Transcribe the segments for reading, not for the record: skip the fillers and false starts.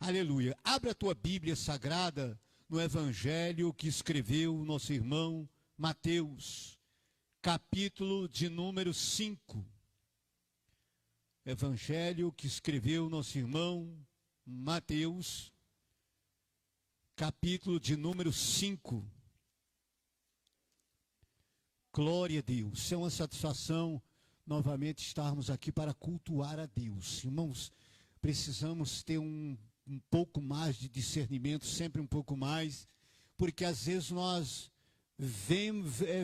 Aleluia. Abra a tua Bíblia Sagrada no Evangelho que escreveu o nosso irmão Mateus, capítulo de número 5. Evangelho que escreveu o nosso irmão Mateus, capítulo de número 5. Glória a Deus. É uma satisfação novamente estarmos aqui para cultuar a Deus. Irmãos, precisamos ter um pouco mais de discernimento, sempre um pouco mais, porque às vezes nós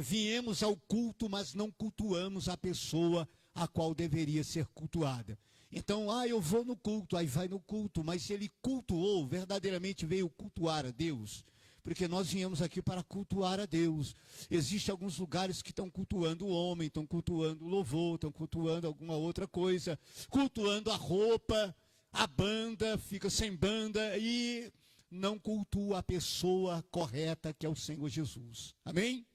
viemos ao culto, mas não cultuamos a pessoa a qual deveria ser cultuada. Então, eu vou no culto, aí vai no culto, mas se ele cultuou, verdadeiramente veio cultuar a Deus, porque nós viemos aqui para cultuar a Deus. Existem alguns lugares que estão cultuando o homem, estão cultuando o louvor, estão cultuando alguma outra coisa, cultuando a roupa, a banda, fica sem banda e não cultua a pessoa correta que é o Senhor Jesus. Amém?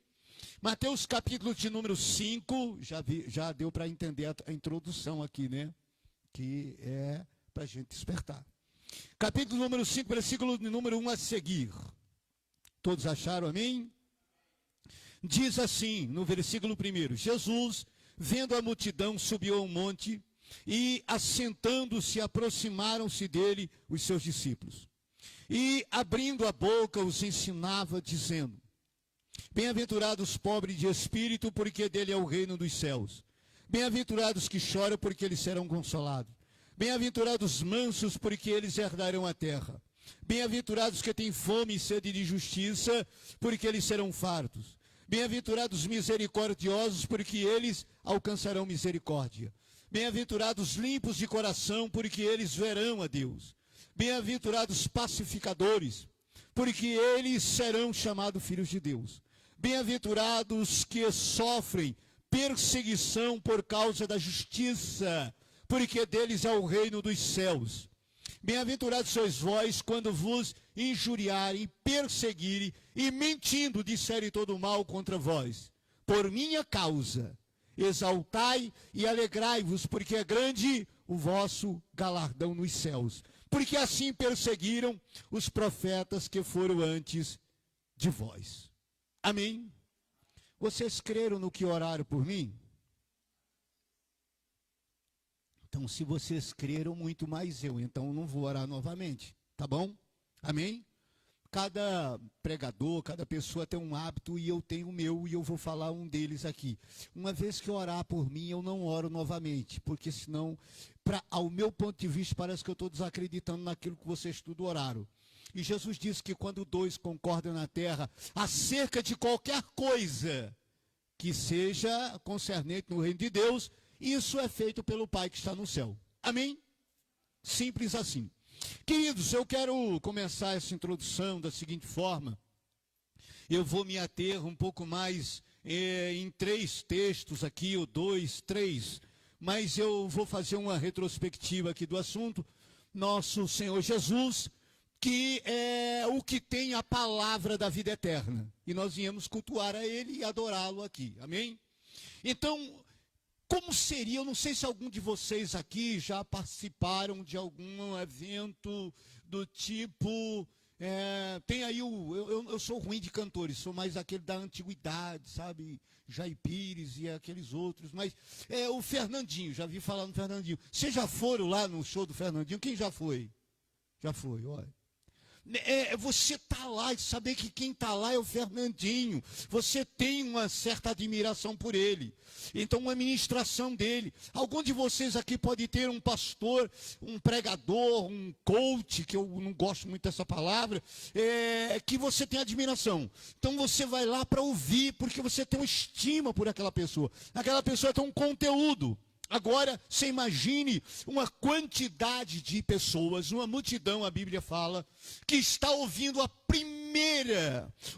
Mateus capítulo de número 5, já deu para entender a introdução aqui, né? Que é para a gente despertar. Capítulo número 5, versículo número 1 a seguir. Todos acharam, amém? Diz assim, no versículo 1, Jesus, vendo a multidão, subiu a um monte, e assentando-se, aproximaram-se dele os seus discípulos. E abrindo a boca, os ensinava, dizendo: Bem-aventurados os pobres de espírito, porque dele é o reino dos céus. Bem-aventurados que choram, porque eles serão consolados. Bem-aventurados os mansos, porque eles herdarão a terra. Bem-aventurados que têm fome e sede de justiça, porque eles serão fartos. Bem-aventurados os misericordiosos, porque eles alcançarão misericórdia. Bem-aventurados limpos de coração, porque eles verão a Deus. Bem-aventurados pacificadores, porque eles serão chamados filhos de Deus. Bem-aventurados que sofrem perseguição por causa da justiça, porque deles é o reino dos céus. Bem-aventurados sois vós quando vos injuriarem, perseguirem e mentindo disserem todo mal contra vós. Por minha causa, exaltai e alegrai-vos, porque é grande o vosso galardão nos céus. Porque assim perseguiram os profetas que foram antes de vós. Amém? Vocês creram no que oraram por mim? Então, se vocês creram, muito mais eu. Então, não vou orar novamente. Tá bom? Amém? Cada pregador, cada pessoa tem um hábito e eu tenho o meu e eu vou falar um deles aqui. Uma vez que orar por mim, eu não oro novamente, porque senão, ao meu ponto de vista, parece que eu estou desacreditando naquilo que vocês tudo oraram. E Jesus disse que quando dois concordam na terra acerca de qualquer coisa que seja concernente no reino de Deus, isso é feito pelo Pai que está no céu. Amém? Simples assim. Queridos, eu quero começar essa introdução da seguinte forma. Eu vou me ater um pouco mais em 3 textos aqui, ou 2, 3, mas eu vou fazer uma retrospectiva aqui do assunto. Nosso Senhor Jesus, que é o que tem a palavra da vida eterna. E nós viemos cultuar a Ele e adorá-lo aqui. Amém? Então, como seria, eu não sei se algum de vocês aqui já participaram de algum evento do tipo, tem aí eu sou ruim de cantores, sou mais aquele da antiguidade, sabe, Jair Pires e aqueles outros, mas o Fernandinho, já vi falar no Fernandinho. Vocês já foram lá no show do Fernandinho? Quem já foi? Já foi, olha. Você está lá e saber que quem está lá é o Fernandinho. Você tem uma certa admiração por ele. Então, uma ministração dele. Algum de vocês aqui pode ter um pastor, um pregador, um coach, que eu não gosto muito dessa palavra, que você tem admiração. Então, você vai lá para ouvir, porque você tem uma estima por aquela pessoa. Aquela pessoa tem um conteúdo. Agora, você imagine uma quantidade de pessoas, uma multidão, a Bíblia fala, que está ouvindo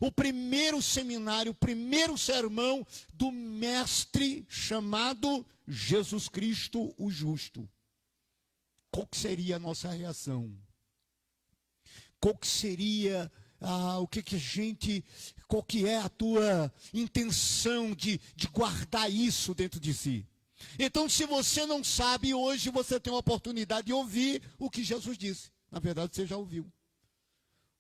o primeiro seminário, o primeiro sermão do mestre chamado Jesus Cristo, o Justo. Qual que seria a nossa reação? Qual que seria qual que é a tua intenção de guardar isso dentro de si? Então, se você não sabe, hoje você tem a oportunidade de ouvir o que Jesus disse. Na verdade, você já ouviu.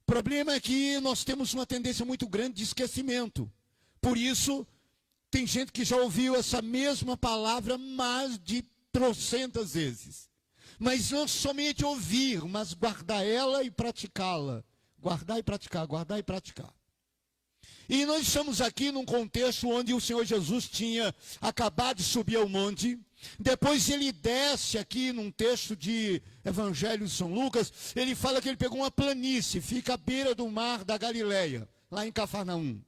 O problema é que nós temos uma tendência muito grande de esquecimento. Por isso, tem gente que já ouviu essa mesma palavra mais de trocentas vezes. Mas não somente ouvir, mas guardar ela e praticá-la. Guardar e praticar, guardar e praticar. E nós estamos aqui num contexto onde o Senhor Jesus tinha acabado de subir ao monte. Depois ele desce aqui num texto de Evangelho de São Lucas. Ele fala que ele pegou uma planície, fica à beira do mar da Galileia, lá em Cafarnaum.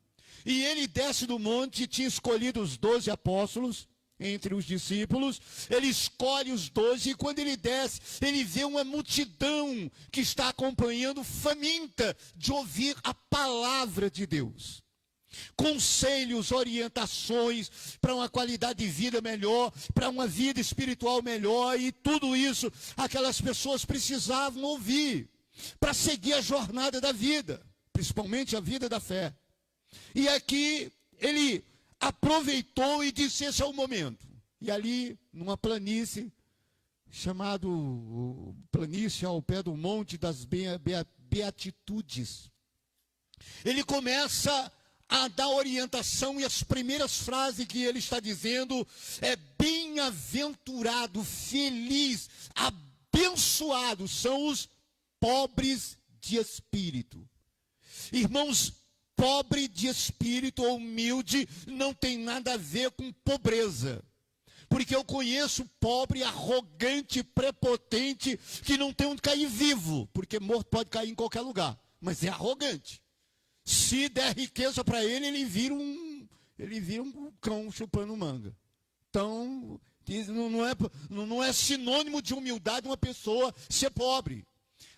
E ele desce do monte, tinha escolhido os 12 apóstolos entre os discípulos. Ele escolhe os 12 e quando ele desce, ele vê uma multidão que está acompanhando, faminta de ouvir a palavra de Deus. Conselhos, orientações para uma qualidade de vida melhor, para uma vida espiritual melhor, e tudo isso aquelas pessoas precisavam ouvir para seguir a jornada da vida, principalmente a vida da fé. E aqui ele aproveitou e disse: esse é o momento. E ali, numa planície, chamado planície ao pé do Monte das Beatitudes, ele começa a dar orientação, e as primeiras frases que ele está dizendo é: bem-aventurado, feliz, abençoado são os pobres de espírito. Irmãos, pobre de espírito ou humilde não tem nada a ver com pobreza. Porque eu conheço pobre, arrogante, prepotente, que não tem onde cair vivo. Porque morto pode cair em qualquer lugar, mas é arrogante. Se der riqueza para ele, ele vira um cão chupando manga. Então, não é sinônimo de humildade uma pessoa ser pobre.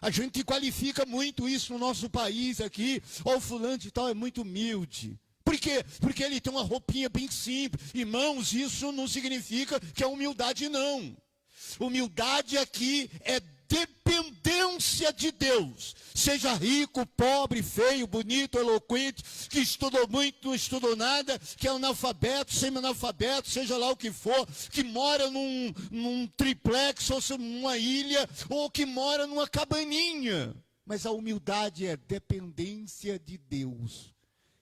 A gente qualifica muito isso no nosso país aqui. O fulano de tal é muito humilde. Por quê? Porque ele tem uma roupinha bem simples. Irmãos, isso não significa que é humildade, não. Humildade aqui é dependência de Deus. Seja rico, pobre, feio, bonito, eloquente, que estudou muito, não estudou nada, que é analfabeto, semi-analfabeto, seja lá o que for, que mora num triplex, ou numa ilha, ou que mora numa cabaninha. Mas a humildade é dependência de Deus.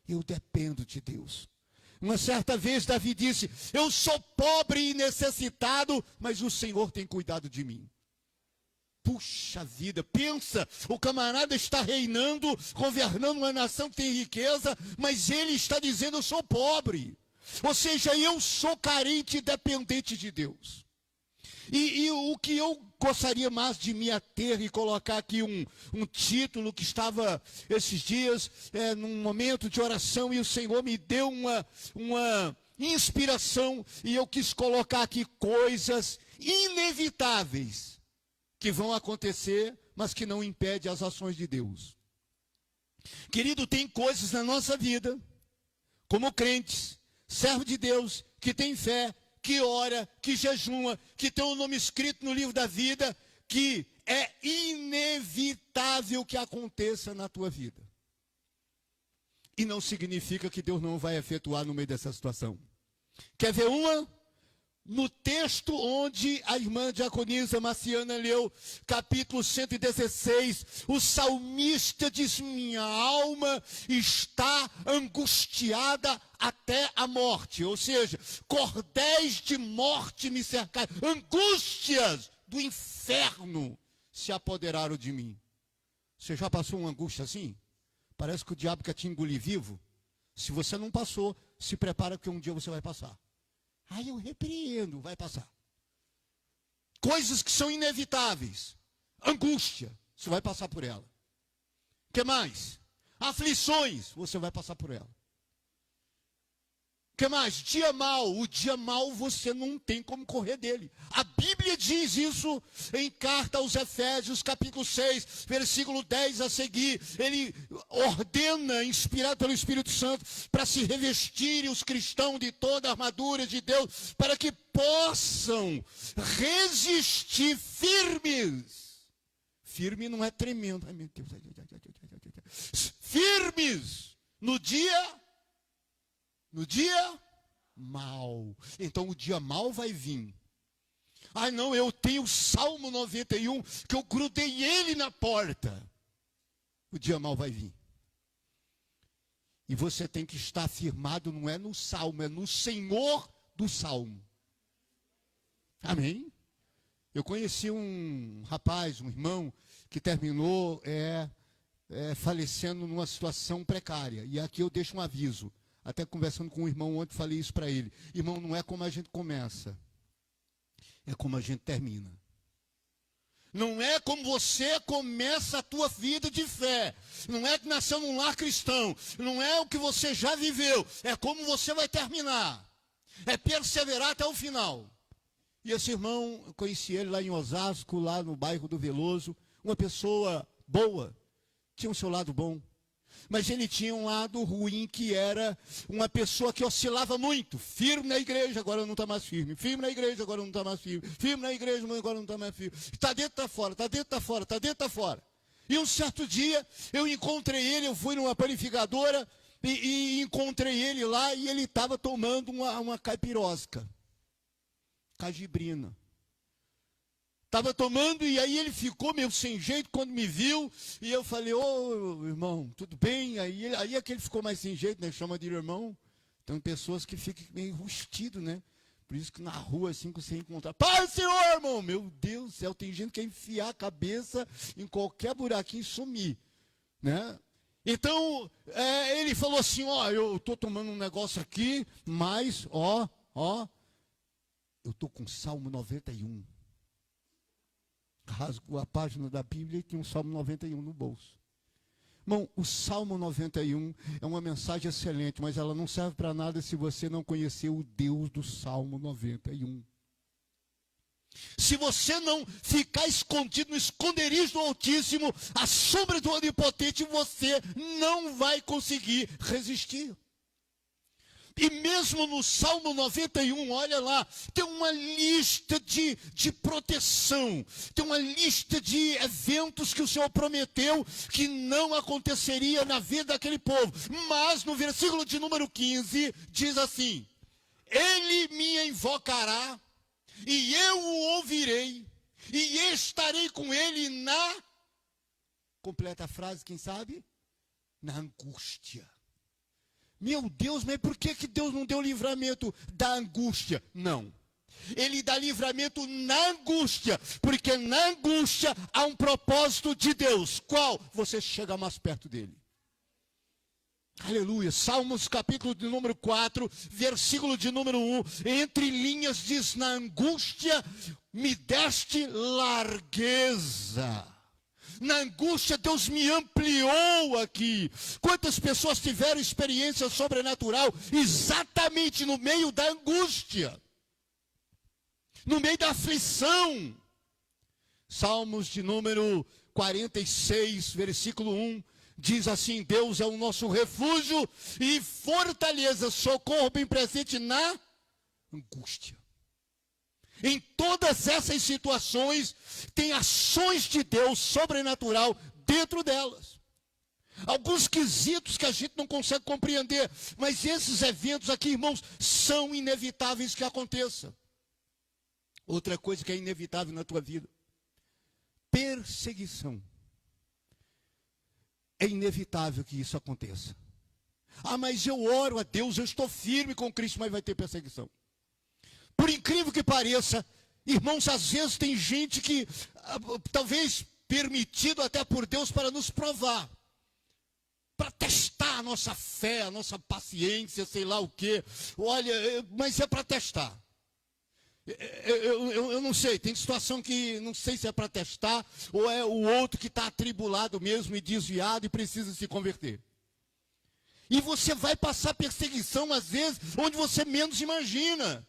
Eu dependo de Deus. Uma certa vez Davi disse: eu sou pobre e necessitado, mas o Senhor tem cuidado de mim. Puxa vida, pensa, o camarada está reinando, governando uma nação que tem riqueza, mas ele está dizendo: eu sou pobre. Ou seja, eu sou carente e dependente de Deus. E o que eu gostaria mais de me ater e colocar aqui um título que estava esses dias, num momento de oração, e o Senhor me deu uma inspiração, e eu quis colocar aqui coisas inevitáveis que vão acontecer, mas que não impedem as ações de Deus. Querido, tem coisas na nossa vida, como crentes, servo de Deus, que tem fé, que ora, que jejuma, que tem o nome escrito no livro da vida, que é inevitável que aconteça na tua vida. E não significa que Deus não vai efetuar no meio dessa situação. Quer ver uma? No texto onde a irmã diaconisa Marciana leu, capítulo 116, o salmista diz: minha alma está angustiada até a morte. Ou seja, cordéis de morte me cercaram, angústias do inferno se apoderaram de mim. Você já passou uma angústia assim? Parece que o diabo quer te engolir vivo. Se você não passou, se prepara que um dia você vai passar. Aí eu repreendo, vai passar. Coisas que são inevitáveis. Angústia, você vai passar por ela. O que mais? Aflições, você vai passar por ela. O que mais? Dia mau. O dia mau você não tem como correr dele. A Bíblia diz isso em carta aos Efésios, capítulo 6, versículo 10 a seguir. Ele ordena, inspirado pelo Espírito Santo, para se revestirem os cristãos de toda a armadura de Deus, para que possam resistir firmes. Firme não é tremendo. Ai, meu Deus. Firmes no dia mau. Então o dia mau vai vir. Ah, não, eu tenho o Salmo 91, que eu grudei ele na porta. O dia mau vai vir. E você tem que estar firmado, não é no Salmo, é no Senhor do Salmo. Amém? Eu conheci um rapaz, um irmão, que terminou falecendo numa situação precária. E aqui eu deixo um aviso. Até conversando com um irmão ontem, falei isso para ele. Irmão, não é como a gente começa, é como a gente termina. Não é como você começa a tua vida de fé. Não é que nasceu num lar cristão. Não é o que você já viveu. É como você vai terminar. É perseverar até o final. E esse irmão, eu conheci ele lá em Osasco, lá no bairro do Veloso. Uma pessoa boa. Tinha o seu lado bom. Mas ele tinha um lado ruim, que era uma pessoa que oscilava muito. Firme na igreja, agora não está mais firme. Firme na igreja, agora não está mais firme. Firme na igreja, agora não está mais firme. Está dentro, está fora, está dentro, está fora, está dentro, está fora. E um certo dia, eu encontrei ele, eu fui numa panificadora e encontrei ele lá e ele estava tomando uma caipirosca. Cajibrina. Estava tomando e aí ele ficou meio sem jeito quando me viu. E eu falei, ô irmão, tudo bem? Aí é que ele ficou mais sem jeito, né? Chama de irmão. Tem pessoas que ficam meio rustido, né? Por isso que na rua, assim, que você encontrar, Pai, Senhor, irmão! Meu Deus do céu, tem gente que quer enfiar a cabeça em qualquer buraquinho e sumir, né? Então, ele falou assim, ó, eu estou tomando um negócio aqui, mas, eu estou com Salmo 91. Rasgo a página da Bíblia e tinha um Salmo 91 no bolso. Irmão, o Salmo 91 é uma mensagem excelente, mas ela não serve para nada se você não conhecer o Deus do Salmo 91. Se você não ficar escondido no esconderijo do Altíssimo, à sombra do Onipotente, você não vai conseguir resistir. E mesmo no Salmo 91, olha lá, tem uma lista de proteção, tem uma lista de eventos que o Senhor prometeu que não aconteceria na vida daquele povo. Mas no versículo de número 15, diz assim, Ele me invocará, e eu o ouvirei, e estarei com ele na... Completa a frase, quem sabe? Na angústia. Meu Deus, mas por que Deus não deu livramento da angústia? Não. Ele dá livramento na angústia, porque na angústia há um propósito de Deus. Qual? Você chega mais perto dele. Aleluia. Salmos capítulo de número 4, versículo de número 1. Entre linhas diz, na angústia me deste largueza. Na angústia, Deus me ampliou aqui. Quantas pessoas tiveram experiência sobrenatural exatamente no meio da angústia? No meio da aflição. Salmos de número 46, versículo 1, diz assim, Deus é o nosso refúgio e fortaleza, socorro bem presente na angústia. Em todas essas situações, tem ações de Deus sobrenatural dentro delas. Alguns quesitos que a gente não consegue compreender, mas esses eventos aqui, irmãos, são inevitáveis que aconteçam. Outra coisa que é inevitável na tua vida, perseguição. É inevitável que isso aconteça. Ah, mas eu oro a Deus, eu estou firme com Cristo, mas vai ter perseguição. Por incrível que pareça, irmãos, às vezes tem gente que, talvez permitido até por Deus para nos provar, para testar a nossa fé, a nossa paciência, sei lá o quê. Olha, mas é para testar. Eu não sei, tem situação que não sei se é para testar, ou é o outro que está atribulado mesmo e desviado e precisa se converter. E você vai passar perseguição, às vezes, onde você menos imagina.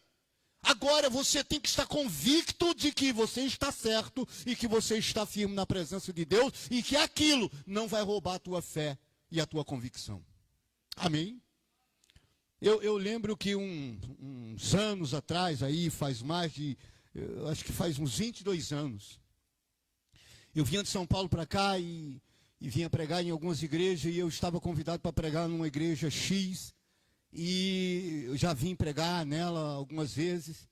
Agora você tem que estar convicto de que você está certo e que você está firme na presença de Deus e que aquilo não vai roubar a tua fé e a tua convicção. Amém? Eu lembro que uns anos atrás, aí faz mais de, acho que faz uns 22 anos, eu vinha de São Paulo para cá e vinha pregar em algumas igrejas e eu estava convidado para pregar numa igreja X. E eu já vim pregar nela algumas vezes.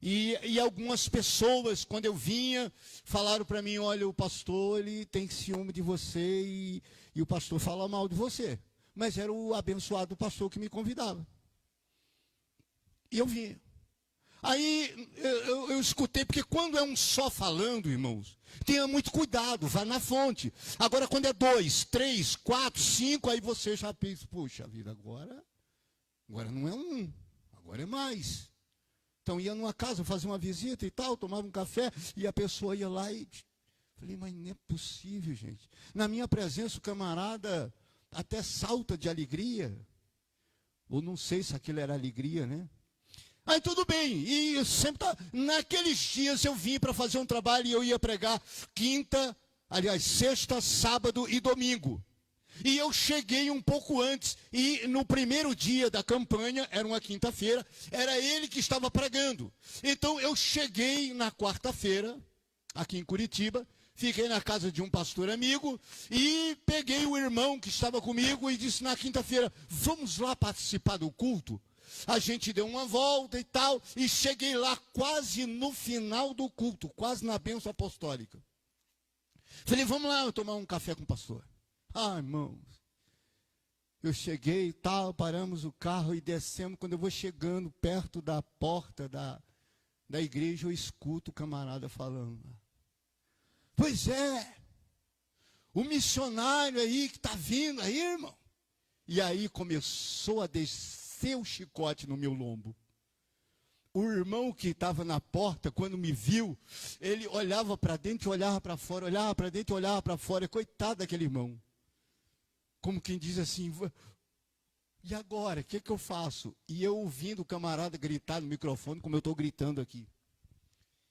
E algumas pessoas, quando eu vinha, falaram para mim, olha, o pastor, ele tem ciúme de você e o pastor fala mal de você. Mas era o abençoado pastor que me convidava. E eu vinha. Aí eu escutei, porque quando é um só falando, irmãos, tenha muito cuidado, vá na fonte. Agora, quando é 2, 3, 4, 5, aí você já pensa, puxa vida, agora não é um, agora é mais. Então ia numa casa, fazia uma visita e tal, tomava um café, e a pessoa ia lá e... Falei, mas não é possível, gente. Na minha presença, o camarada até salta de alegria. Ou não sei se aquilo era alegria, né? Aí tudo bem, e eu sempre naqueles dias eu vim para fazer um trabalho e eu ia pregar sexta, sábado e domingo. E eu cheguei um pouco antes, e no primeiro dia da campanha, era uma quinta-feira, era ele que estava pregando. Então eu cheguei na quarta-feira, aqui em Curitiba, fiquei na casa de um pastor amigo, e peguei o irmão que estava comigo e disse na quinta-feira, vamos lá participar do culto? A gente deu uma volta e tal, e cheguei lá quase no final do culto, quase na bênção apostólica. Falei, vamos lá tomar um café com o pastor. Ah, irmãos, eu cheguei e tal, paramos o carro e descemos. Quando eu vou chegando perto da porta da igreja, eu escuto o camarada falando. Pois é, o missionário aí que está vindo aí, irmão. E aí começou a descer o chicote no meu lombo. O irmão que estava na porta, quando me viu, ele olhava para dentro e olhava para fora, olhava para dentro e olhava para fora. Coitado daquele irmão. Como quem diz assim, e agora, o que eu faço? E eu ouvindo o camarada gritar no microfone, como eu estou gritando aqui.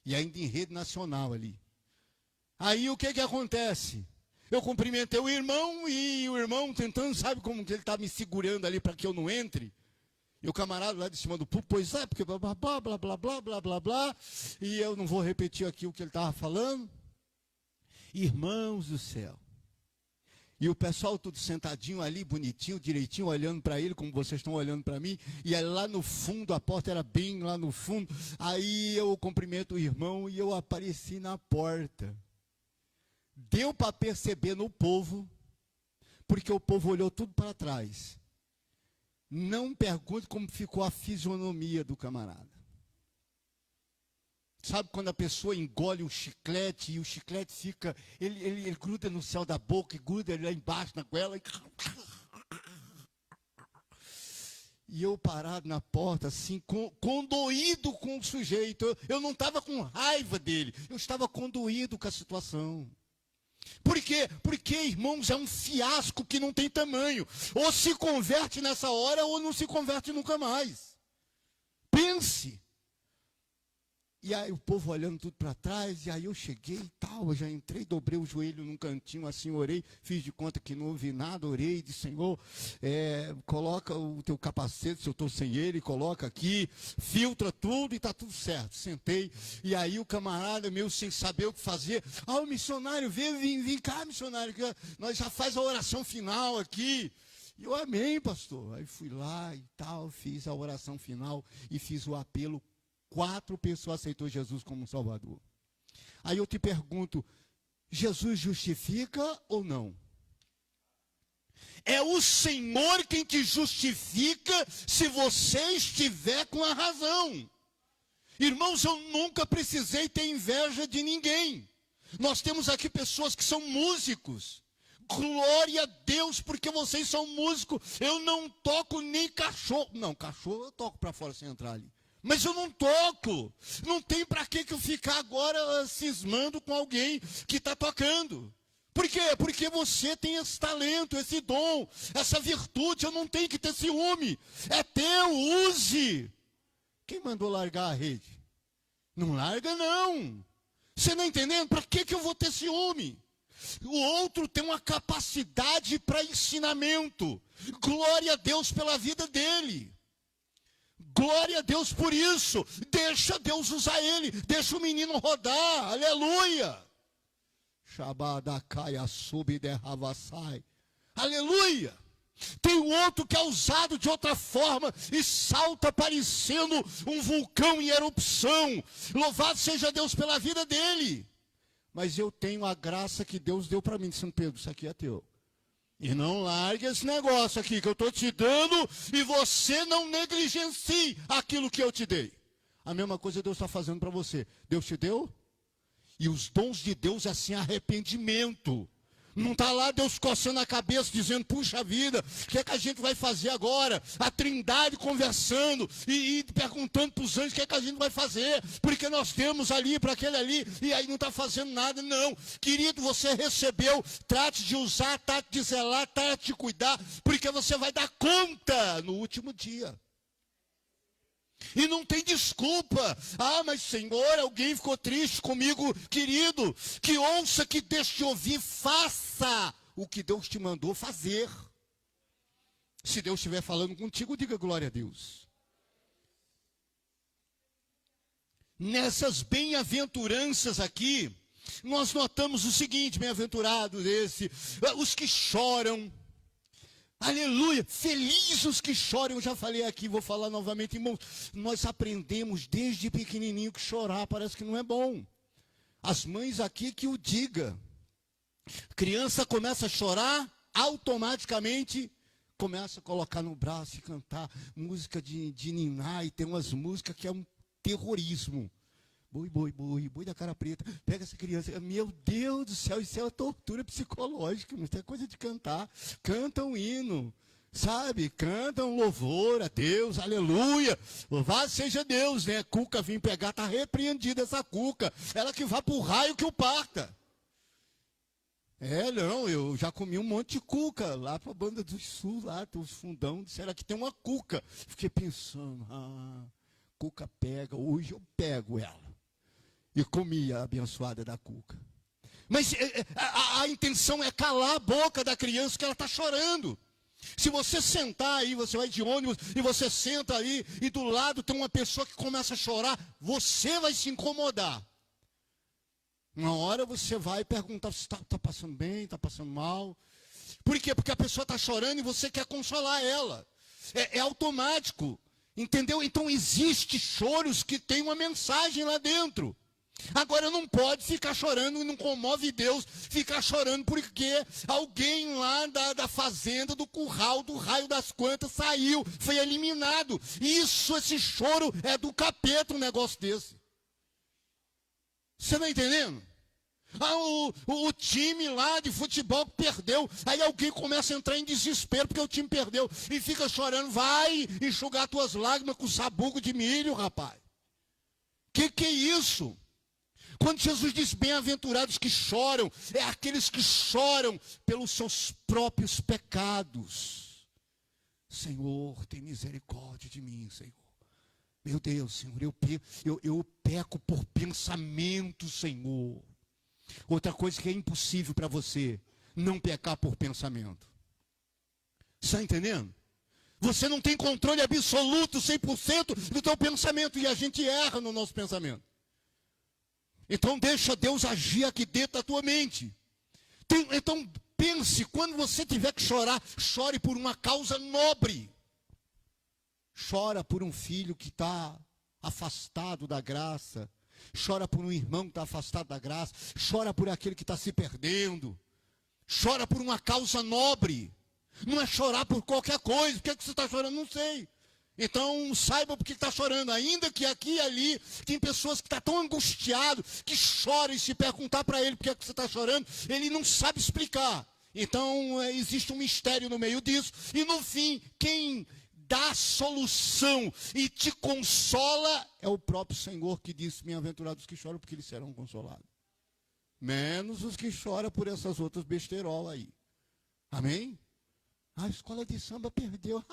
E ainda em rede nacional ali. Aí o que acontece? Eu cumprimentei o irmão, e o irmão tentando, sabe como que ele está me segurando ali para que eu não entre? E o camarada lá de cima do púlpito, pois é, porque blá, blá, blá, blá, blá, blá, blá, blá, blá. E eu não vou repetir aqui o que ele estava falando. Irmãos do céu. E o pessoal tudo sentadinho ali, bonitinho, direitinho, olhando para ele, como vocês estão olhando para mim. E aí lá no fundo, a porta era bem lá no fundo. Aí eu cumprimento o irmão e eu apareci na porta. Deu para perceber no povo, porque o povo olhou tudo para trás. Não pergunte como ficou a fisionomia do camarada. Sabe quando a pessoa engole um chiclete e o chiclete fica, ele gruda no céu da boca e gruda lá embaixo na goela. E eu parado na porta, assim, condoído com o sujeito. Eu não estava com raiva dele, eu estava condoído com a situação. Por quê? Porque, irmãos, é um fiasco que não tem tamanho. Ou se converte nessa hora, ou não se converte nunca mais. Pense. E aí o povo olhando tudo para trás, e aí eu cheguei e tal, eu já entrei, dobrei o joelho num cantinho, assim, orei, fiz de conta que não ouvi nada, orei, disse, Senhor, coloca o teu capacete, se eu estou sem ele, coloca aqui, filtra tudo e está tudo certo. Sentei, e aí o camarada meu, sem saber o que fazer, o missionário, vem cá, missionário, que nós já faz a oração final aqui. E eu, amém, pastor. Aí fui lá e tal, fiz a oração final e fiz o apelo. 4 pessoas aceitou Jesus como Salvador. Aí eu te pergunto, Jesus justifica ou não? É o Senhor quem te justifica se você estiver com a razão. Irmãos, eu nunca precisei ter inveja de ninguém. Nós temos aqui pessoas que são músicos. Glória a Deus, porque vocês são músicos. Eu não toco nem cachorro. Não, cachorro eu toco para fora sem entrar ali. Mas eu não toco. Não tem para que eu ficar agora cismando com alguém que está tocando. Por quê? Porque você tem esse talento, esse dom, essa virtude. Eu não tenho que ter ciúme. É teu, use. Quem mandou largar a rede? Não larga, não. Você não entendendo? Para que eu vou ter ciúme? O outro tem uma capacidade para ensinamento. Glória a Deus pela vida dele. Glória a Deus por isso. Deixa Deus usar ele. Deixa o menino rodar. Aleluia. Shabadakaya subderravassai. Aleluia. Tem outro que é usado de outra forma e salta parecendo um vulcão em erupção. Louvado seja Deus pela vida dele. Mas eu tenho a graça que Deus deu para mim, São Pedro, isso aqui é teu. E não largue esse negócio aqui que eu estou te dando e você não negligencie aquilo que eu te dei. A mesma coisa Deus está fazendo para você. Deus te deu? E os dons de Deus é assim, arrependimento. Não está lá Deus coçando a cabeça, dizendo, puxa vida, o que é que a gente vai fazer agora? A Trindade conversando e perguntando para os anjos o que é que a gente vai fazer, porque nós temos ali para aquele ali, e aí não está fazendo nada, não. Querido, você recebeu, trate de usar, trate de zelar, trate de cuidar, porque você vai dar conta no último dia. E não tem desculpa. Ah, mas Senhor, alguém ficou triste comigo. Querido, que ouça, que deixe de ouvir, faça o que Deus te mandou fazer. Se Deus estiver falando contigo, diga glória a Deus. Nessas bem-aventuranças aqui, nós notamos o seguinte, bem-aventurados os que choram. Aleluia, felizes os que choram, eu já falei aqui, vou falar novamente, irmãos, nós aprendemos desde pequenininho que chorar parece que não é bom. As mães aqui que o diga, criança começa a chorar, automaticamente começa a colocar no braço e cantar música de niná, e tem umas músicas que é um terrorismo. Boi, boi, boi, boi da cara preta, pega essa criança, meu Deus do céu, isso é uma tortura psicológica, não tem coisa de cantar, canta um hino, sabe, canta um louvor a Deus, aleluia, louvado seja Deus, né, Cuca vim pegar, está repreendida essa Cuca, ela que vá para o raio que o parta. Não, eu já comi um monte de cuca, lá para a Banda do Sul, lá, os fundão, disseram que tem uma cuca, fiquei pensando, cuca pega, hoje eu pego ela. E comia a abençoada da cuca. Mas a intenção é calar a boca da criança que ela está chorando. Se você sentar aí, você vai de ônibus e você senta aí e do lado tem uma pessoa que começa a chorar, você vai se incomodar. Uma hora você vai perguntar se está passando bem, está passando mal. Por quê? Porque a pessoa está chorando e você quer consolar ela. É automático. Entendeu? Então existe choros que tem uma mensagem lá dentro. Agora não pode ficar chorando, não comove Deus, ficar chorando porque alguém lá da fazenda, do curral, do raio das quantas saiu, foi eliminado. Esse choro é do capeta, um negócio desse. Você está entendendo? O time lá de futebol perdeu, aí alguém começa a entrar em desespero porque o time perdeu e fica chorando, vai enxugar tuas lágrimas com sabugo de milho, rapaz. Que é isso? Quando Jesus diz bem-aventurados que choram, é aqueles que choram pelos seus próprios pecados. Senhor, tem misericórdia de mim, Senhor. Meu Deus, Senhor, eu peco por pensamento, Senhor. Outra coisa que é impossível para você, não pecar por pensamento. Está entendendo? Você não tem controle absoluto, 100% do teu pensamento, e a gente erra no nosso pensamento. Então deixa Deus agir aqui dentro da tua mente. Então pense, quando você tiver que chorar, chore por uma causa nobre. Chora por um filho que está afastado da graça. Chora por um irmão que está afastado da graça. Chora por aquele que está se perdendo. Chora por uma causa nobre. Não é chorar por qualquer coisa. Por que você está chorando? Não sei. Então saiba por que está chorando. Ainda que aqui e ali tem pessoas que estão tão angustiado que choram, e se perguntar para ele por que você está chorando, ele não sabe explicar. Então existe um mistério no meio disso. E no fim, quem dá solução e te consola é o próprio Senhor, que disse: bem-aventurados os que choram, porque eles serão consolados. Menos os que choram por essas outras besteirolas aí. Amém? A escola de samba perdeu.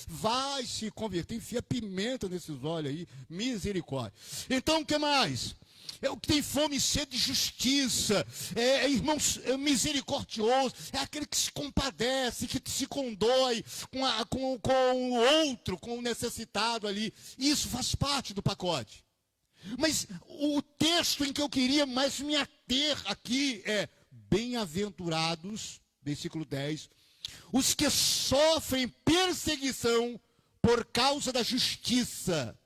Vai se converter, enfia pimenta nesses olhos aí, misericórdia. Então o que mais? É o que tem fome e sede de justiça, irmãos, misericordioso, é aquele que se compadece, que se condói com o outro, com o necessitado ali. Isso faz parte do pacote. Mas o texto em que eu queria mais me ater aqui é: bem-aventurados, versículo 10, Os que sofrem perseguição por causa da justiça,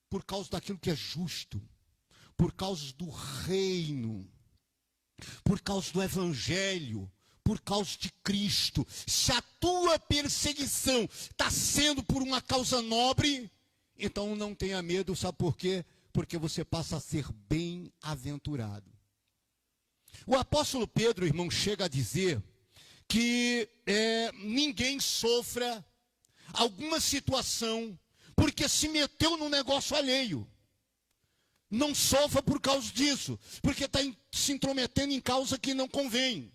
por causa daquilo que é justo, por causa do reino, por causa do evangelho, por causa de Cristo. Se a tua perseguição está sendo por uma causa nobre, então não tenha medo, sabe por quê? Porque você passa a ser bem-aventurado. O apóstolo Pedro, irmão, chega a dizer que ninguém sofra alguma situação porque se meteu no negócio alheio. Não sofra por causa disso, porque está se intrometendo em causa que não convém.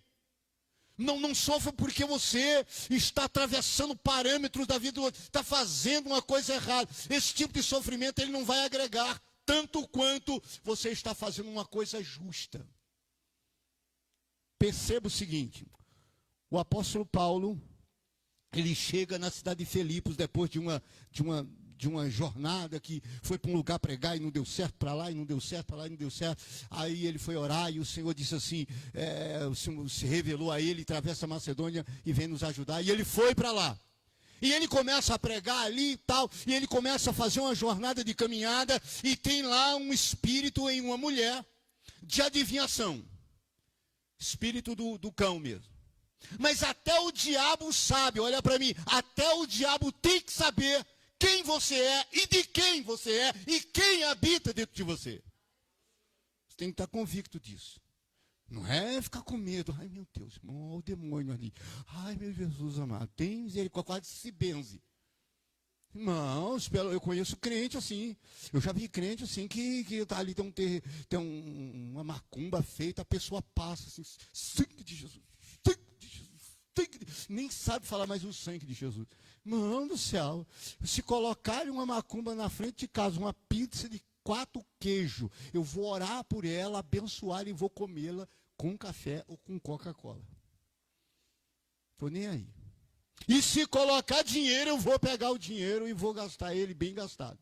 Não sofra porque você está atravessando parâmetros da vida do outro, está fazendo uma coisa errada. Esse tipo de sofrimento ele não vai agregar tanto quanto você está fazendo uma coisa justa. Perceba o seguinte, o apóstolo Paulo, ele chega na cidade de Filipos depois de uma jornada que foi para um lugar pregar e não deu certo, para lá e não deu certo, para lá e não deu certo. Aí ele foi orar e o Senhor disse assim, o Senhor se revelou a ele, atravessa a Macedônia e vem nos ajudar. E ele foi para lá. E ele começa a pregar ali e tal, e ele começa a fazer uma jornada de caminhada, e tem lá um espírito em uma mulher de adivinhação. Espírito do cão mesmo. Mas até o diabo sabe, olha para mim, até o diabo tem que saber quem você é e de quem você é e quem habita dentro de você. Você tem que estar convicto disso. Não é ficar com medo. Ai, meu Deus, irmão, olha o demônio ali. Ai, meu Jesus amado, tem misericórdia, quase se benze. Irmãos, eu conheço crente assim. Eu já vi crente assim que tá ali, tem uma macumba feita, a pessoa passa assim, sangue de Jesus, sangue de Jesus, nem sabe falar mais o sangue de Jesus. Mano do céu, se colocarem uma macumba na frente de casa, uma pizza de 4 queijos, eu vou orar por ela, abençoar e vou comê-la com café ou com Coca-Cola. Estou nem aí. E se colocar dinheiro, eu vou pegar o dinheiro e vou gastar ele bem gastado.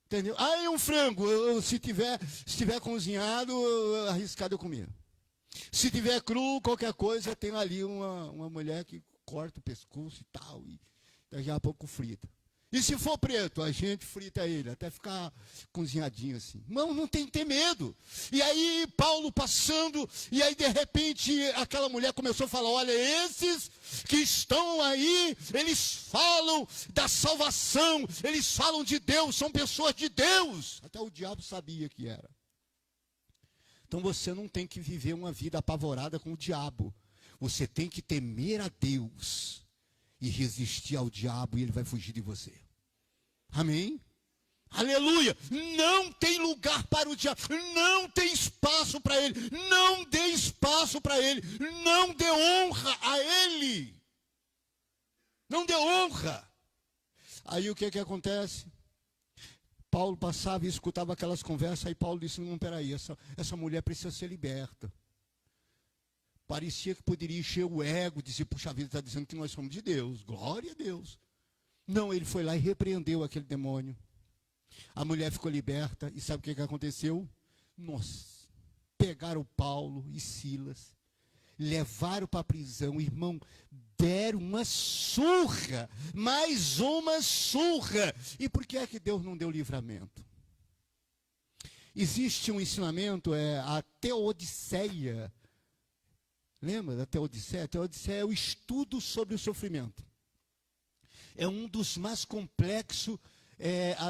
Entendeu? Aí um frango, se tiver cozinhado, arriscado eu comer. Se tiver cru, qualquer coisa, tem ali uma mulher que corta o pescoço e tal, e daqui a pouco frita. E se for preto, a gente frita ele, até ficar cozinhadinho assim. Não tem que ter medo. E aí Paulo passando, e aí de repente aquela mulher começou a falar, olha, esses que estão aí, eles falam da salvação, eles falam de Deus, são pessoas de Deus. Até o diabo sabia que era. Então você não tem que viver uma vida apavorada com o diabo. Você tem que temer a Deus e resistir ao diabo e ele vai fugir de você. Amém? Aleluia! Não tem lugar para o diabo, não tem espaço para ele, não dê espaço para ele, não dê honra a ele. Não dê honra. Aí o que acontece? Paulo passava e escutava aquelas conversas, aí Paulo disse, não, peraí, essa mulher precisa ser liberta. Parecia que poderia encher o ego, dizer, puxa vida, está dizendo que nós somos de Deus, glória a Deus. Não, ele foi lá e repreendeu aquele demônio. A mulher ficou liberta, e sabe o que aconteceu? Nossa, pegaram Paulo e Silas, levaram para a prisão, irmão, deram uma surra, mais uma surra. E por que é que Deus não deu livramento? Existe um ensinamento, a teodiceia. Lembra da teodiceia? A teodiceia é o estudo sobre o sofrimento. É um dos mais complexos,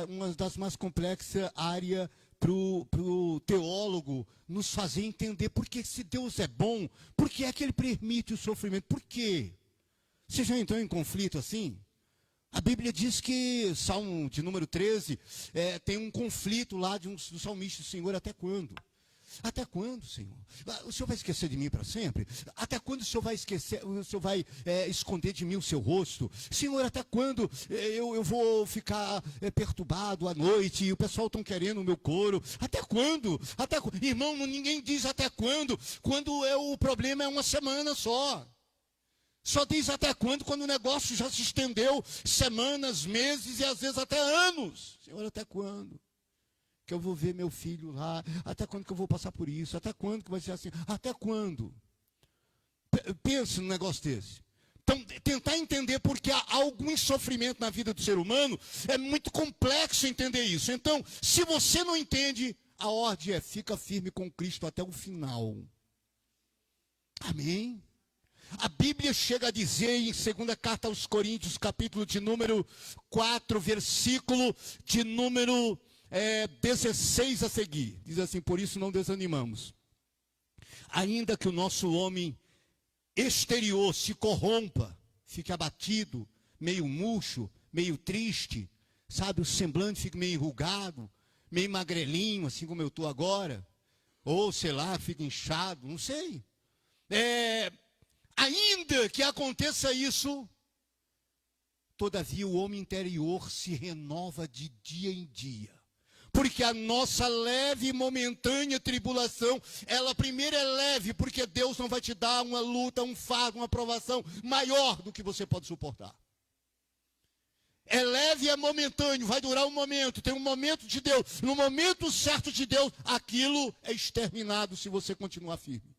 uma das mais complexas áreas para o teólogo nos fazer entender por que se Deus é bom, por que é que ele permite o sofrimento, por quê? Você já entrou em conflito assim? A Bíblia diz que, Salmo de número 13, tem um conflito lá do salmista, Senhor, até quando? Até quando, Senhor? O Senhor vai esquecer de mim para sempre? Até quando o Senhor vai esquecer, o Senhor vai esconder de mim o seu rosto? Senhor, até quando eu vou ficar perturbado à noite e o pessoal estão querendo o meu couro? Até quando? Irmão, ninguém diz até quando. Quando o problema é uma semana só. Só diz até quando o negócio já se estendeu semanas, meses e às vezes até anos. Senhor, até quando? Que eu vou ver meu filho lá, até quando que eu vou passar por isso, até quando que vai ser assim, até quando? Pense num negócio desse. Então, tentar entender porque há algum sofrimento na vida do ser humano, é muito complexo entender isso. Então, se você não entende, a ordem é: fica firme com Cristo até o final. Amém? A Bíblia chega a dizer em 2ª carta aos Coríntios, capítulo de número 4, versículo de número 16 a seguir. Diz assim: por isso não desanimamos. Ainda que o nosso homem exterior se corrompa, fique abatido, meio murcho, meio triste, sabe, o semblante fica meio enrugado, meio magrelinho, assim como eu estou agora, ou sei lá, fica inchado, não sei. Ainda que aconteça isso, todavia o homem interior se renova de dia em dia. Porque a nossa leve e momentânea tribulação, ela primeiro é leve, porque Deus não vai te dar uma luta, um fardo, uma provação maior do que você pode suportar. É leve e é momentâneo, vai durar um momento, tem um momento de Deus. No momento certo de Deus, aquilo é exterminado se você continuar firme.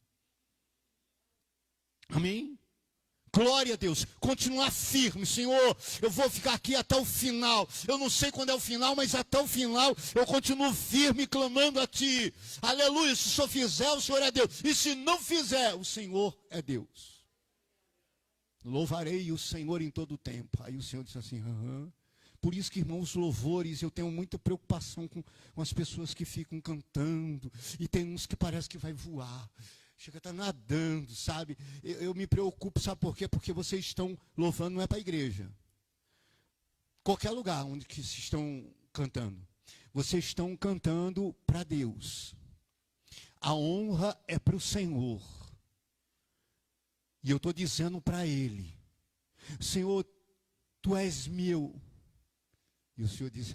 Amém? Glória a Deus, continuar firme. Senhor, eu vou ficar aqui até o final. Eu não sei quando é o final, mas até o final eu continuo firme, clamando a Ti. Aleluia, se o Senhor fizer, o Senhor é Deus. E se não fizer, o Senhor é Deus. Louvarei o Senhor em todo o tempo. Aí o Senhor disse assim: Por isso que, irmãos, louvores, eu tenho muita preocupação com as pessoas que ficam cantando. E tem uns que parece que vai voar. Chega a estar nadando, sabe? Eu me preocupo, sabe por quê? Porque vocês estão louvando, não é para a igreja. Qualquer lugar onde que se estão cantando. Vocês estão cantando para Deus. A honra é para o Senhor. E eu estou dizendo para Ele: Senhor, Tu és meu. E o Senhor diz: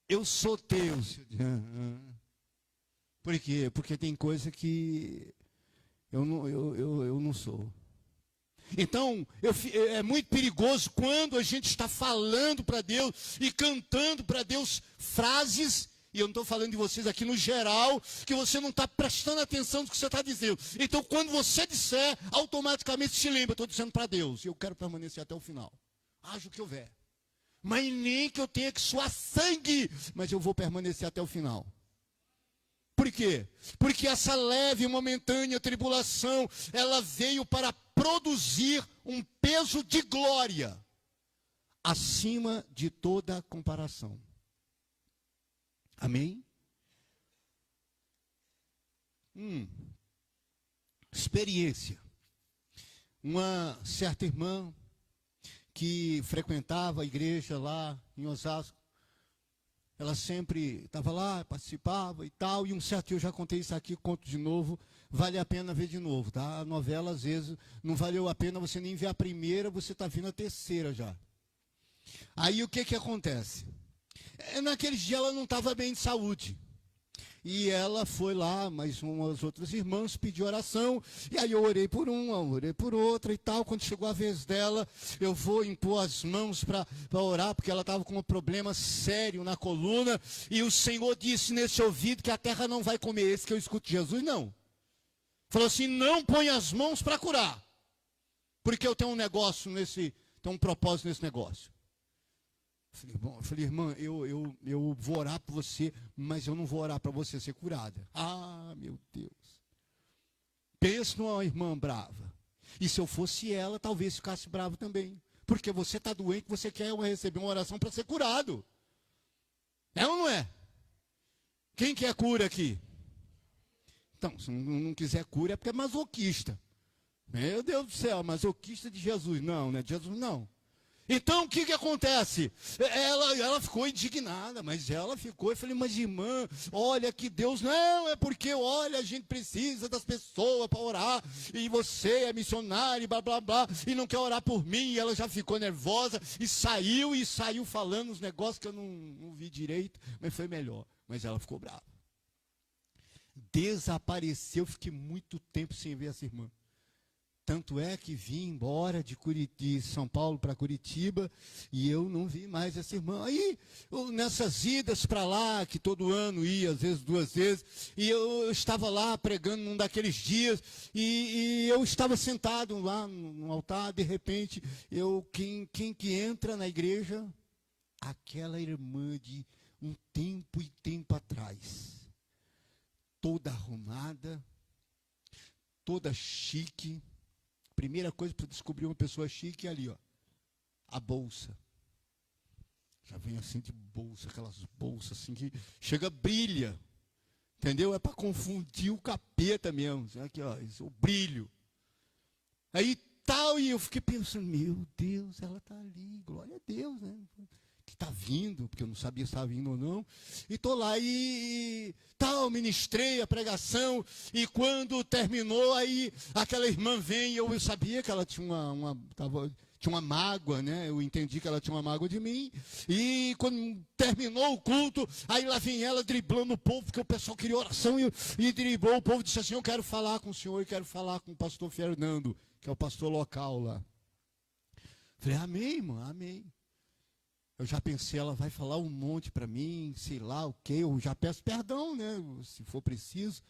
eu sou teu. O Senhor diz: Por quê? Porque tem coisa que eu não sou. Então, é muito perigoso quando a gente está falando para Deus e cantando para Deus frases, e eu não estou falando de vocês aqui no geral, que você não está prestando atenção no que você está dizendo. Então, quando você disser, automaticamente se lembra: estou dizendo para Deus, e eu quero permanecer até o final. Haja o que houver. Mas nem que eu tenha que suar sangue, mas eu vou permanecer até o final. Por quê? Porque essa leve e momentânea tribulação, ela veio para produzir um peso de glória acima de toda comparação. Amém? Experiência. Uma certa irmã que frequentava a igreja lá em Osasco, ela sempre estava lá, participava e tal, e um certo dia, eu já contei isso aqui, conto de novo, vale a pena ver de novo, tá? A novela, às vezes, não valeu a pena você nem ver a primeira, você está vendo a terceira já. Aí, o que acontece? Naqueles dias, ela não estava bem de saúde. E ela foi lá, mais umas outras irmãs, pediu oração, e aí eu orei por uma, orei por outra e tal. Quando chegou a vez dela, eu vou impor as mãos para orar, porque ela estava com um problema sério na coluna, e o Senhor disse nesse ouvido que a terra não vai comer esse que eu escuto Jesus, não. Falou assim: não põe as mãos para curar, porque eu tenho um negócio tenho um propósito nesse negócio. Eu falei: irmã, eu vou orar por você, mas eu não vou orar para você ser curada. Ah, meu Deus. Pensa numa irmã brava. E se eu fosse ela, talvez ficasse bravo também. Porque você está doente, você quer receber uma oração para ser curado. É ou não é? Quem quer cura aqui? Então, se não quiser cura, é porque é masoquista. Meu Deus do céu, masoquista de Jesus. Não, não é de Jesus, não. Então, o que acontece? Ela ficou indignada, mas ela ficou, eu falei: mas irmã, olha que Deus, não, é porque, olha, a gente precisa das pessoas para orar, e você é missionário, blá, blá, blá, e não quer orar por mim, e ela já ficou nervosa, e saiu falando uns negócios que eu não vi direito, mas foi melhor, mas ela ficou brava. Desapareceu, fiquei muito tempo sem ver essa irmã. Tanto é que vim embora de São Paulo para Curitiba e eu não vi mais essa irmã. Aí, nessas idas para lá, que todo ano ia, às vezes 2 vezes, e eu estava lá pregando num daqueles dias, e eu estava sentado lá no altar, de repente, quem que entra na igreja? Aquela irmã de um tempo e tempo atrás, toda arrumada, toda chique. Primeira coisa para descobrir uma pessoa chique é ali, ó, a bolsa. Já vem assim de bolsa, aquelas bolsas assim que chega, brilha. Entendeu? É para confundir o capeta mesmo. Aqui, ó, o brilho. Aí tal, e eu fiquei pensando, meu Deus, ela está ali, glória a Deus, né? Que está vindo, porque eu não sabia se estava vindo ou não. E estou lá e tal, ministrei a pregação, e quando terminou, aí aquela irmã vem, e eu sabia que ela tinha tinha uma mágoa, né? Eu entendi que ela tinha uma mágoa de mim. E quando terminou o culto, aí lá vem ela driblando o povo, porque o pessoal queria oração, e driblou o povo, disse assim, eu quero falar com o senhor, e quero falar com o pastor Fernando, que é o pastor local lá. Falei, amém, irmã, amém. Eu já pensei, ela vai falar um monte para mim, sei lá o quê, eu já peço perdão, né, se for preciso.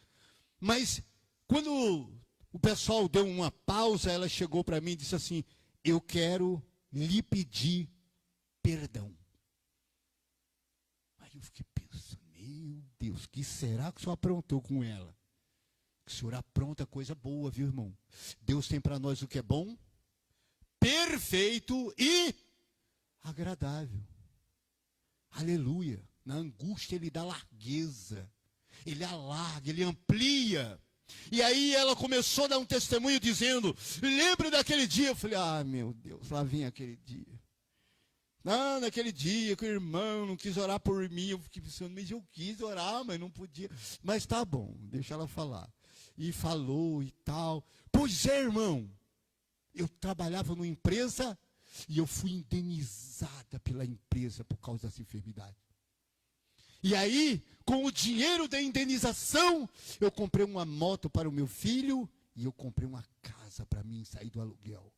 Mas quando o pessoal deu uma pausa, ela chegou para mim e disse assim, eu quero lhe pedir perdão. Aí eu fiquei pensando, meu Deus, que será que o senhor aprontou com ela? O senhor apronta coisa boa, viu, irmão? Deus tem para nós o que é bom, perfeito e agradável. Aleluia. Na angústia ele dá largueza. Ele alarga, ele amplia. E aí ela começou a dar um testemunho dizendo, lembra daquele dia? Eu falei, meu Deus, lá vem aquele dia. Não, naquele dia que o irmão não quis orar por mim. Eu fiquei pensando, mas eu quis orar, mas não podia. Mas tá bom, deixa ela falar. E falou e tal. Pois é, irmão. Eu trabalhava numa empresa e eu fui indenizada pela empresa por causa dessa enfermidade. E aí, com o dinheiro da indenização, eu comprei uma moto para o meu filho e eu comprei uma casa para mim sair do aluguel.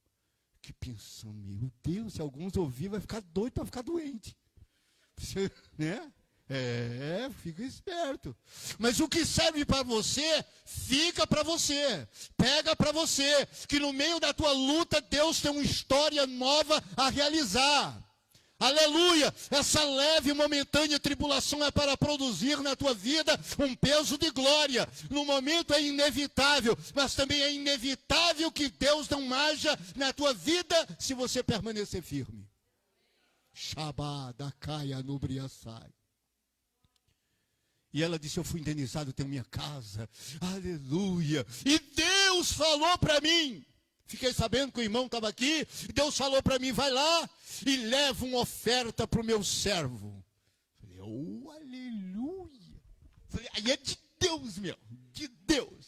Fiquei pensando, meu Deus, se alguns ouvir, vai ficar doido para ficar doente. Você, né? Fica esperto. Mas o que serve para você, fica para você. Pega para você. Que no meio da tua luta, Deus tem uma história nova a realizar. Aleluia! Essa leve e momentânea tribulação é para produzir na tua vida um peso de glória. No momento é inevitável, mas também é inevitável que Deus não haja na tua vida se você permanecer firme. Shabada caia nubriaçai. E ela disse, eu fui indenizado, tenho minha casa. Aleluia! E Deus falou para mim. Fiquei sabendo que o irmão estava aqui. Deus falou para mim, vai lá e leva uma oferta para o meu servo. Falei, oh, aleluia. Falei, aí é de Deus, meu, de Deus.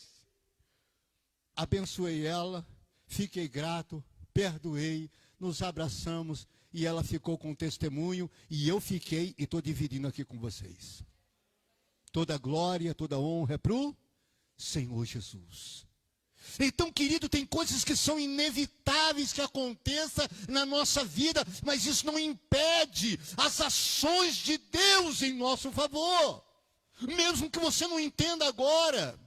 Abençoei ela, fiquei grato, perdoei, nos abraçamos e ela ficou com testemunho e eu fiquei e estou dividindo aqui com vocês. Toda glória, toda honra é para o Senhor Jesus. Então, querido, tem coisas que são inevitáveis que aconteçam na nossa vida, mas isso não impede as ações de Deus em nosso favor. Mesmo que você não entenda agora,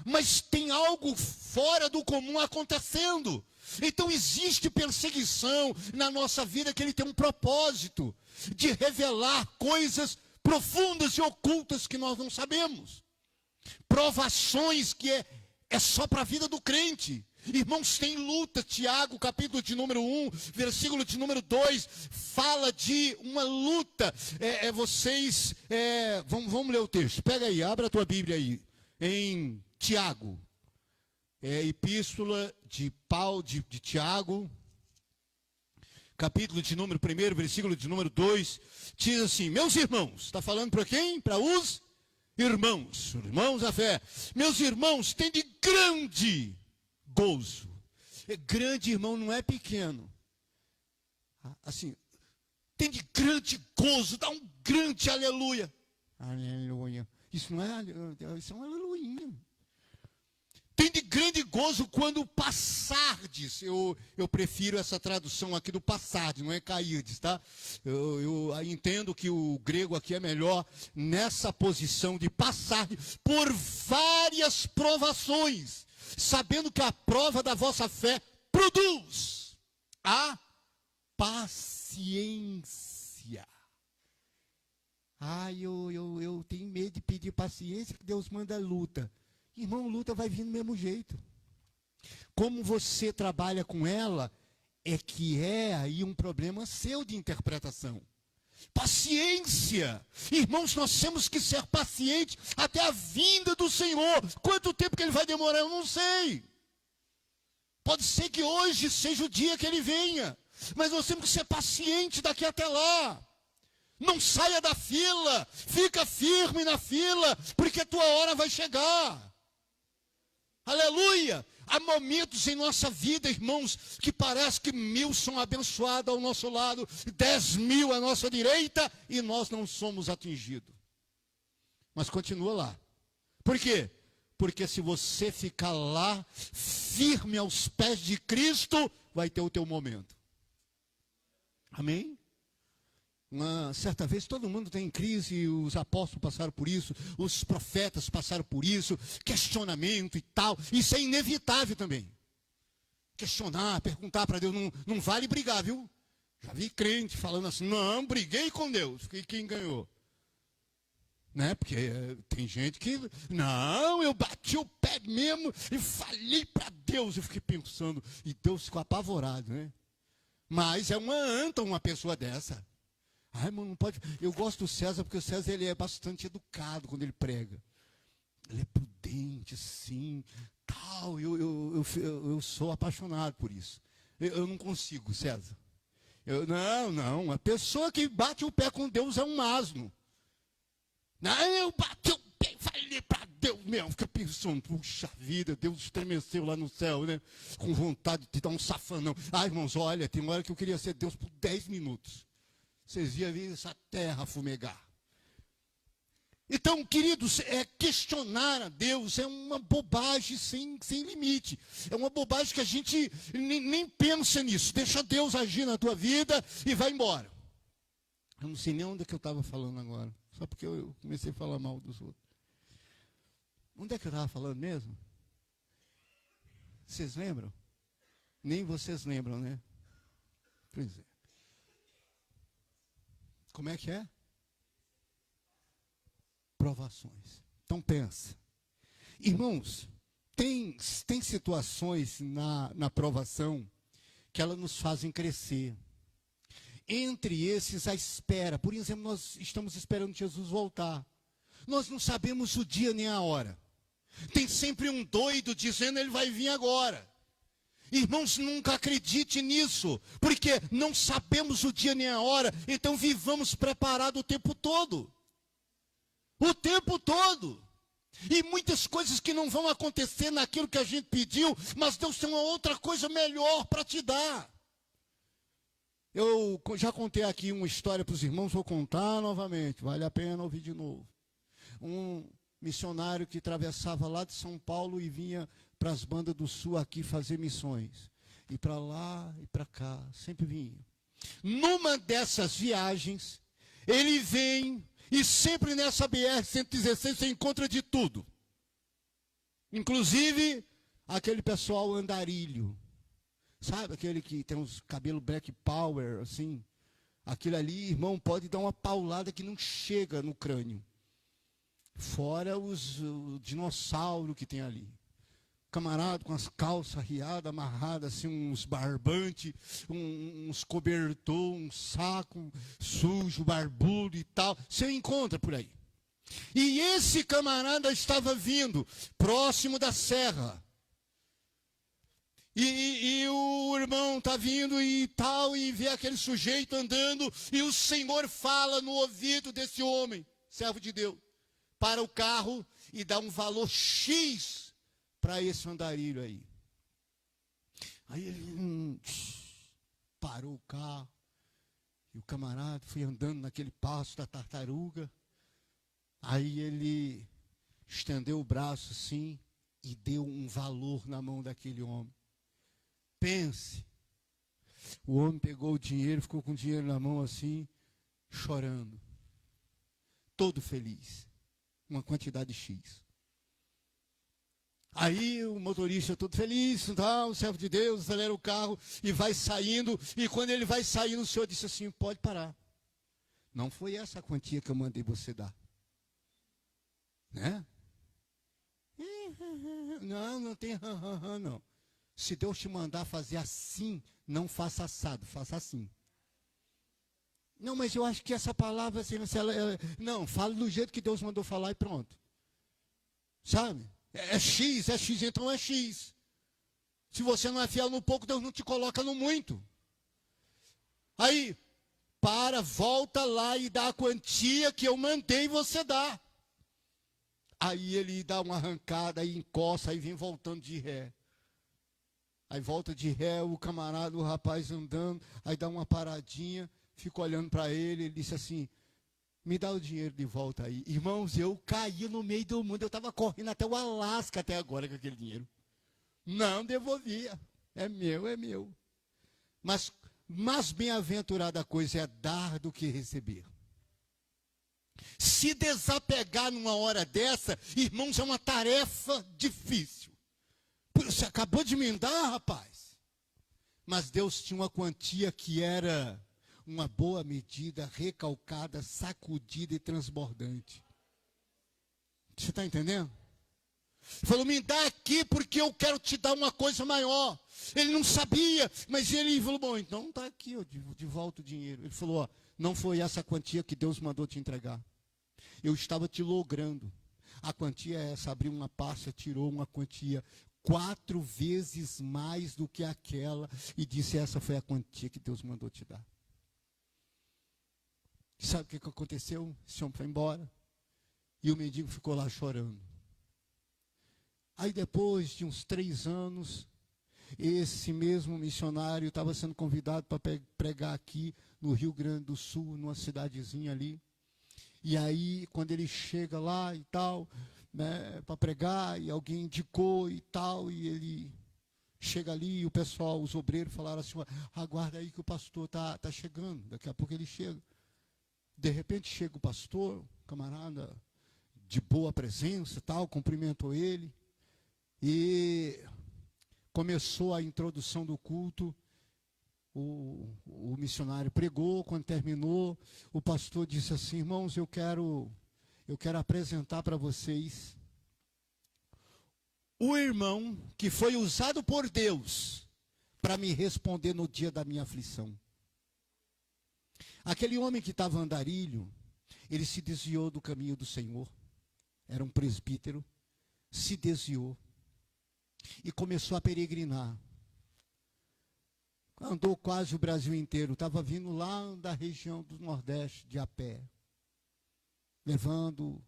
mas tem algo fora do comum acontecendo. Então existe perseguição na nossa vida que ele tem um propósito de revelar coisas profundas e ocultas que nós não sabemos. Provações que é só para a vida do crente. Irmãos, tem luta. Tiago, capítulo de número 1, versículo de número 2, fala de uma luta. Vamos ler o texto. Pega aí, abre a tua Bíblia aí. Em Tiago. Epístola de Paulo, de Tiago. Capítulo de número 1, versículo de número 2. Diz assim, meus irmãos. Está falando para quem? Para os irmãos da fé, meus irmãos, tem de grande gozo. Grande, irmão, não é pequeno. Assim, tem de grande gozo, dá um grande aleluia. Aleluia. Isso não é aleluia, isso é um aleluia. Tem de grande gozo quando passardes. Eu prefiro essa tradução aqui do passardes, não é cairdes, tá? Eu entendo que o grego aqui é melhor nessa posição de passar por várias provações, sabendo que a prova da vossa fé produz a paciência. Eu tenho medo de pedir paciência, que Deus manda luta. Irmão, luta vai vir do mesmo jeito. Como você trabalha com ela, é que é aí um problema seu de interpretação. Paciência. Irmãos, nós temos que ser pacientes até a vinda do Senhor. Quanto tempo que ele vai demorar, eu não sei. Pode ser que hoje seja o dia que ele venha. Mas nós temos que ser pacientes daqui até lá. Não saia da fila. Fica firme na fila, porque a tua hora vai chegar. Aleluia! Há momentos em nossa vida, irmãos, que parece que 1000 são abençoados ao nosso lado, 10.000 à nossa direita, e nós não somos atingidos. Mas continua lá. Por quê? Porque se você ficar lá, firme aos pés de Cristo, vai ter o teu momento. Amém? Uma certa vez todo mundo tem crise, os apóstolos passaram por isso, os profetas passaram por isso, questionamento e tal, isso é inevitável também. Questionar, perguntar para Deus, não vale brigar, viu? Já vi crente falando assim, não, briguei com Deus, e quem ganhou? Né? Porque tem gente que, não, eu bati o pé mesmo e falei para Deus, eu fiquei pensando, e Deus ficou apavorado, né? Mas é uma anta uma pessoa dessa. Ai, mano, não pode. Eu gosto do César porque o César ele é bastante educado quando ele prega. Ele é prudente, assim, tal. Eu sou apaixonado por isso. Eu não consigo, César. Não. A pessoa que bate o pé com Deus é um asno. Não, eu bati o pé e falei para Deus mesmo. Fica pensando, puxa vida, Deus estremeceu lá no céu, né? Com vontade de dar um safanão. Ai, irmãos, olha, tem uma hora que eu queria ser Deus por 10 minutos. Vocês iam ver essa terra fumegar. Então, queridos, questionar a Deus é uma bobagem sem limite. É uma bobagem que a gente nem pensa nisso. Deixa Deus agir na tua vida e vai embora. Eu não sei nem onde é que eu estava falando agora. Só porque eu comecei a falar mal dos outros. Onde é que eu estava falando mesmo? Vocês lembram? Nem vocês lembram, né? Pois é. Como é que é? Provações. Então pensa. Irmãos, tem situações na provação que elas nos fazem crescer. Entre esses, a espera. Por exemplo, nós estamos esperando Jesus voltar. Nós não sabemos o dia nem a hora. Tem sempre um doido dizendo ele vai vir agora. Irmãos, nunca acredite nisso, porque não sabemos o dia nem a hora, então vivamos preparados o tempo todo. O tempo todo. E muitas coisas que não vão acontecer naquilo que a gente pediu, mas Deus tem uma outra coisa melhor para te dar. Eu já contei aqui uma história para os irmãos, vou contar novamente, vale a pena ouvir de novo. Um missionário que atravessava lá de São Paulo e vinha para as bandas do sul aqui fazer missões. E para lá e para cá, sempre vinha. Numa dessas viagens, ele vem e sempre nessa BR-116 você encontra de tudo. Inclusive, aquele pessoal andarilho. Sabe, aquele que tem uns cabelos black power, assim. Aquele ali, irmão, pode dar uma paulada que não chega no crânio. Fora o dinossauro que tem ali. Camarada com as calças riadas, amarradas, assim, uns barbantes, uns cobertor, um saco sujo, barbudo e tal. Você encontra por aí. E esse camarada estava vindo, próximo da serra. E o irmão está vindo e tal, e vê aquele sujeito andando, e o Senhor fala no ouvido desse homem, servo de Deus, para o carro e dá um valor X para esse andarilho aí. Aí ele parou o carro, e o camarada foi andando naquele passo da tartaruga. Aí ele estendeu o braço assim e deu um valor na mão daquele homem. Pense, o homem pegou o dinheiro, ficou com o dinheiro na mão assim, chorando, todo feliz, uma quantidade X. Aí o motorista todo feliz, o servo de Deus, acelera o carro e vai saindo, e quando ele vai saindo, o Senhor disse assim, pode parar. Não foi essa a quantia que eu mandei você dar. Né? Não tem não. Se Deus te mandar fazer assim, não faça assado, faça assim. Não, mas eu acho que essa palavra, assim, não, fala do jeito que Deus mandou falar e pronto. Sabe? É X, então é X. Se você não é fiel no pouco, Deus não te coloca no muito. Aí, volta lá e dá a quantia que eu mandei você dar. Aí ele dá uma arrancada, aí encosta, aí vem voltando de ré. Aí volta de ré, o camarada, o rapaz andando, aí dá uma paradinha, fica olhando para ele, ele disse assim, me dá o dinheiro de volta aí. Irmãos, eu caí no meio do mundo, eu estava correndo até o Alasca até agora com aquele dinheiro. Não devolvia, é meu. Mas mais bem-aventurada coisa é dar do que receber. Se desapegar numa hora dessa, irmãos, é uma tarefa difícil. Você acabou de me dar, rapaz. Mas Deus tinha uma quantia que era uma boa medida, recalcada, sacudida e transbordante. Você está entendendo? Ele falou, me dá aqui porque eu quero te dar uma coisa maior. Ele não sabia, mas ele falou, bom, então está aqui, ó, de volta o dinheiro. Ele falou, ó, não foi essa quantia que Deus mandou te entregar. Eu estava te logrando. A quantia é essa, abriu uma pasta, tirou uma quantia 4 vezes mais do que aquela e disse, essa foi a quantia que Deus mandou te dar. Sabe o que aconteceu? Esse homem foi embora e o mendigo ficou lá chorando. Aí depois de uns 3 anos, esse mesmo missionário estava sendo convidado para pregar aqui no Rio Grande do Sul, numa cidadezinha ali. E aí, quando ele chega lá e tal, né, para pregar, e alguém indicou e tal, e ele chega ali, e o pessoal, os obreiros falaram assim, aguarda aí que o pastor está chegando, daqui a pouco ele chega. De repente chega o pastor, camarada de boa presença, tal, cumprimentou ele, e começou a introdução do culto. O missionário pregou, quando terminou, o pastor disse assim, irmãos, eu quero apresentar para vocês o irmão que foi usado por Deus para me responder no dia da minha aflição. Aquele homem que estava andarilho, ele se desviou do caminho do Senhor, era um presbítero, se desviou e começou a peregrinar. Andou quase o Brasil inteiro, estava vindo lá da região do Nordeste, de a pé, levando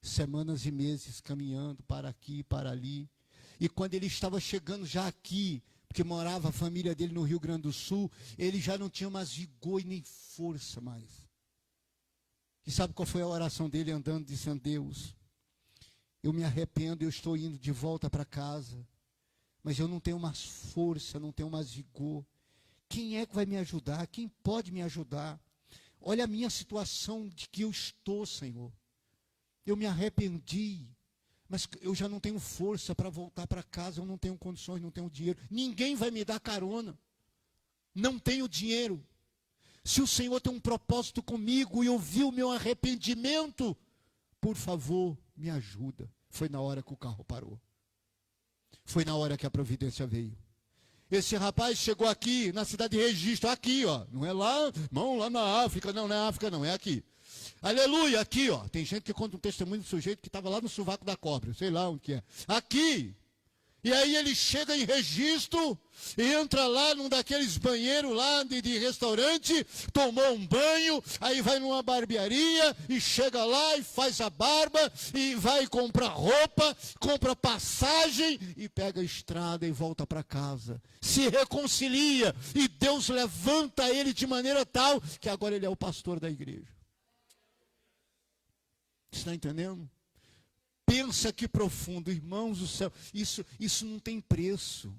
semanas e meses caminhando para aqui, para ali. E quando ele estava chegando já aqui, porque morava a família dele no Rio Grande do Sul, ele já não tinha mais vigor e nem força mais. E sabe qual foi a oração dele andando, dizendo, Deus, eu me arrependo, eu estou indo de volta para casa, mas eu não tenho mais força, não tenho mais vigor. Quem é que vai me ajudar? Quem pode me ajudar? Olha a minha situação de que eu estou, Senhor. Eu me arrependi, mas eu já não tenho força para voltar para casa, eu não tenho condições, não tenho dinheiro. Ninguém vai me dar carona. Não tenho dinheiro. Se o Senhor tem um propósito comigo e ouviu o meu arrependimento, por favor, me ajuda. Foi na hora que o carro parou. Foi na hora que a providência veio. Esse rapaz chegou aqui, na cidade de Registro, aqui, ó. Não é lá, não, lá na África, não é África, não, é aqui. Aleluia, aqui, ó. Tem gente que conta um testemunho do sujeito que estava lá no sovaco da cobra, sei lá onde que é. Aqui. E aí ele chega em Registro, entra lá num daqueles banheiros lá de restaurante, tomou um banho, aí vai numa barbearia e chega lá e faz a barba e vai comprar roupa, compra passagem e pega a estrada e volta para casa. Se reconcilia e Deus levanta ele de maneira tal que agora ele é o pastor da igreja. Você está entendendo? Pensa que profundo, irmãos do céu, isso não tem preço.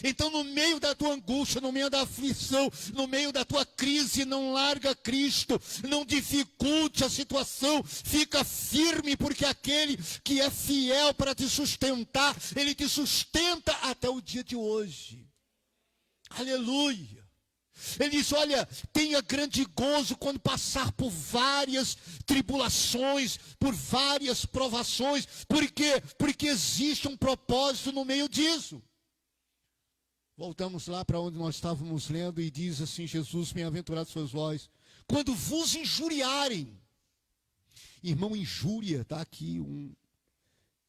Então, no meio da tua angústia, no meio da aflição, no meio da tua crise, não larga Cristo, não dificulte a situação, fica firme, porque aquele que é fiel para te sustentar, ele te sustenta até o dia de hoje. Aleluia. Ele diz, olha, tenha grande gozo quando passar por várias tribulações, por várias provações. Por quê? Porque existe um propósito no meio disso. Voltamos lá para onde nós estávamos lendo e diz assim, Jesus, bem-aventurados sois vós, quando vos injuriarem. Irmão, injúria, está aqui um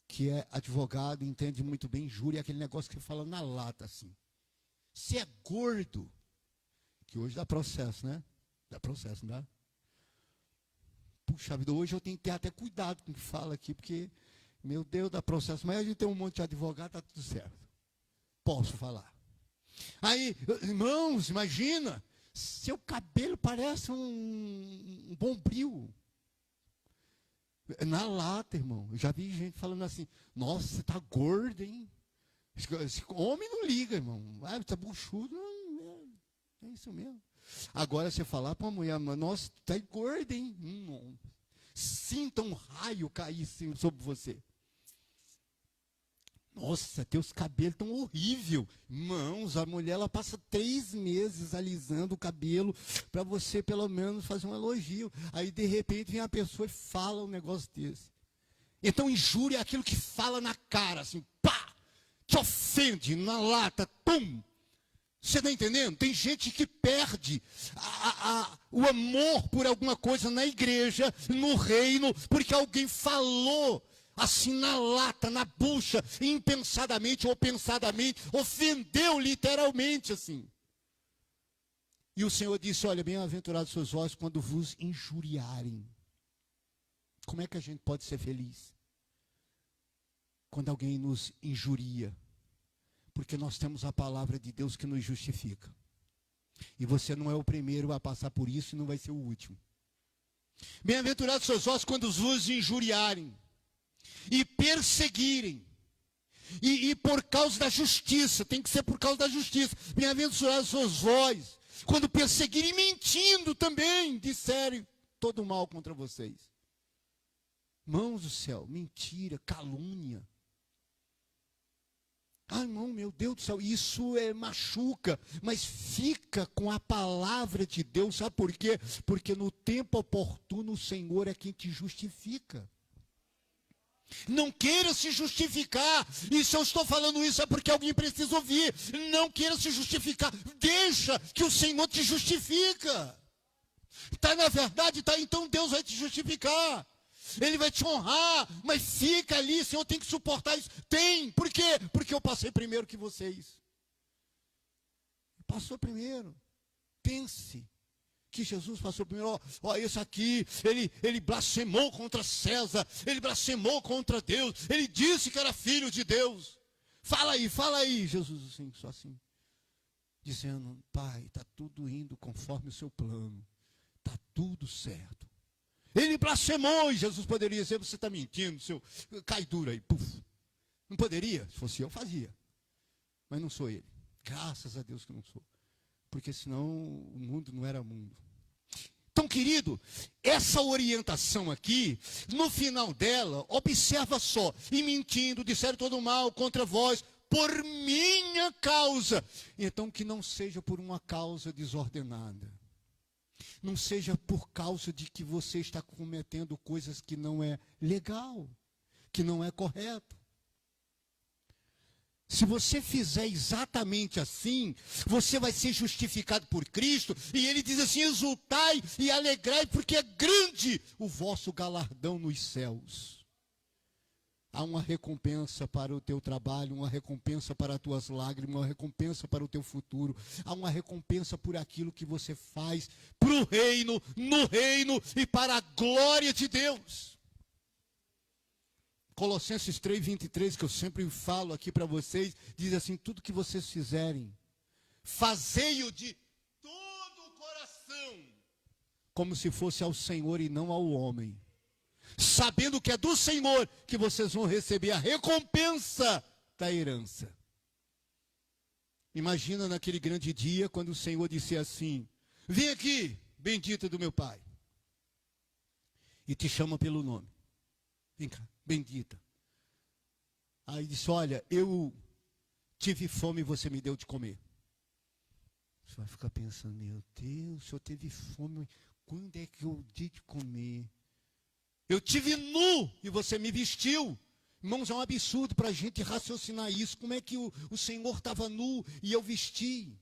que é advogado, entende muito bem, injúria é aquele negócio que você fala na lata assim. Se é gordo, que hoje dá processo, né? Dá processo, não dá? Puxa vida, hoje eu tenho que ter até cuidado com o que fala aqui, porque, meu Deus, dá processo. Mas a gente tem um monte de advogado, está tudo certo. Posso falar. Aí, irmãos, imagina, seu cabelo parece um bombril. Na lata, irmão. Eu já vi gente falando assim, nossa, você está gordo, hein? Esse homem não liga, irmão. Ah, você está buchudo. É isso mesmo. Agora você falar para a mulher, nossa, está gordo, hein? Sinta um raio cair sobre você. Nossa, teus cabelos estão horríveis. Irmãos, a mulher ela passa 3 meses alisando o cabelo para você pelo menos fazer um elogio. Aí de repente vem a pessoa e fala um negócio desse. Então injúria é aquilo que fala na cara, assim, pá, te ofende na lata, pum. Você está entendendo? Tem gente que perde o amor por alguma coisa na igreja, no reino, porque alguém falou assim na lata, na bucha, impensadamente ou pensadamente, ofendeu literalmente assim. E o Senhor disse, olha, bem-aventurados sois vós quando vos injuriarem. Como é que a gente pode ser feliz? Quando alguém nos injuria. Porque nós temos a palavra de Deus que nos justifica. E você não é o primeiro a passar por isso e não vai ser o último. Bem-aventurados sois vós quando vos injuriarem e perseguirem. E por causa da justiça, tem que ser por causa da justiça. Bem-aventurados sois vós quando perseguirem, mentindo também, disserem todo mal contra vocês. Mãos do céu, mentira, calúnia. Ah, irmão, meu Deus do céu, isso machuca, mas fica com a palavra de Deus, sabe por quê? Porque no tempo oportuno o Senhor é quem te justifica. Não queira se justificar, e se eu estou falando isso é porque alguém precisa ouvir. Não queira se justificar, deixa que o Senhor te justifica. Está na verdade, tá, então Deus vai te justificar. Ele vai te honrar, mas fica ali, Senhor, tem que suportar isso. Tem, por quê? Porque eu passei primeiro que vocês. Passou primeiro. Pense que Jesus passou primeiro. Ó, esse aqui, ele blasfemou contra César, ele blasfemou contra Deus, ele disse que era filho de Deus. Fala aí, Jesus, assim, só assim, dizendo, Pai, está tudo indo conforme o seu plano, está tudo certo. Ele blasfemou e Jesus poderia dizer, você está mentindo, seu cai duro aí, puf. Não poderia? Se fosse eu, fazia. Mas não sou ele. Graças a Deus que não sou. Porque senão o mundo não era mundo. Então, querido, essa orientação aqui, no final dela, observa só, e mentindo, disseram todo mal contra vós, por minha causa. Então, que não seja por uma causa desordenada. Não seja por causa de que você está cometendo coisas que não é legal, que não é correto. Se você fizer exatamente assim, você vai ser justificado por Cristo. E ele diz assim, exultai e alegrai, porque é grande o vosso galardão nos céus. Há uma recompensa para o teu trabalho, uma recompensa para as tuas lágrimas, uma recompensa para o teu futuro. Há uma recompensa por aquilo que você faz para o reino, no reino e para a glória de Deus. Colossenses 3:23, que eu sempre falo aqui para vocês, diz assim, tudo que vocês fizerem, fazei-o de todo o coração, como se fosse ao Senhor e não ao homem. sabendo que é do Senhor que vocês vão receber a recompensa da herança. Imagina naquele grande dia, quando o Senhor disse assim: vem aqui, bendita do meu Pai. E te chama pelo nome. Vem cá, bendita. Aí disse: olha, eu tive fome e você me deu de comer. Você vai ficar pensando: meu Deus, o senhor teve fome, quando é que eu dei de comer? Eu tive nu e você me vestiu. Irmãos, é um absurdo para a gente raciocinar isso. Como é que o Senhor estava nu e eu vesti?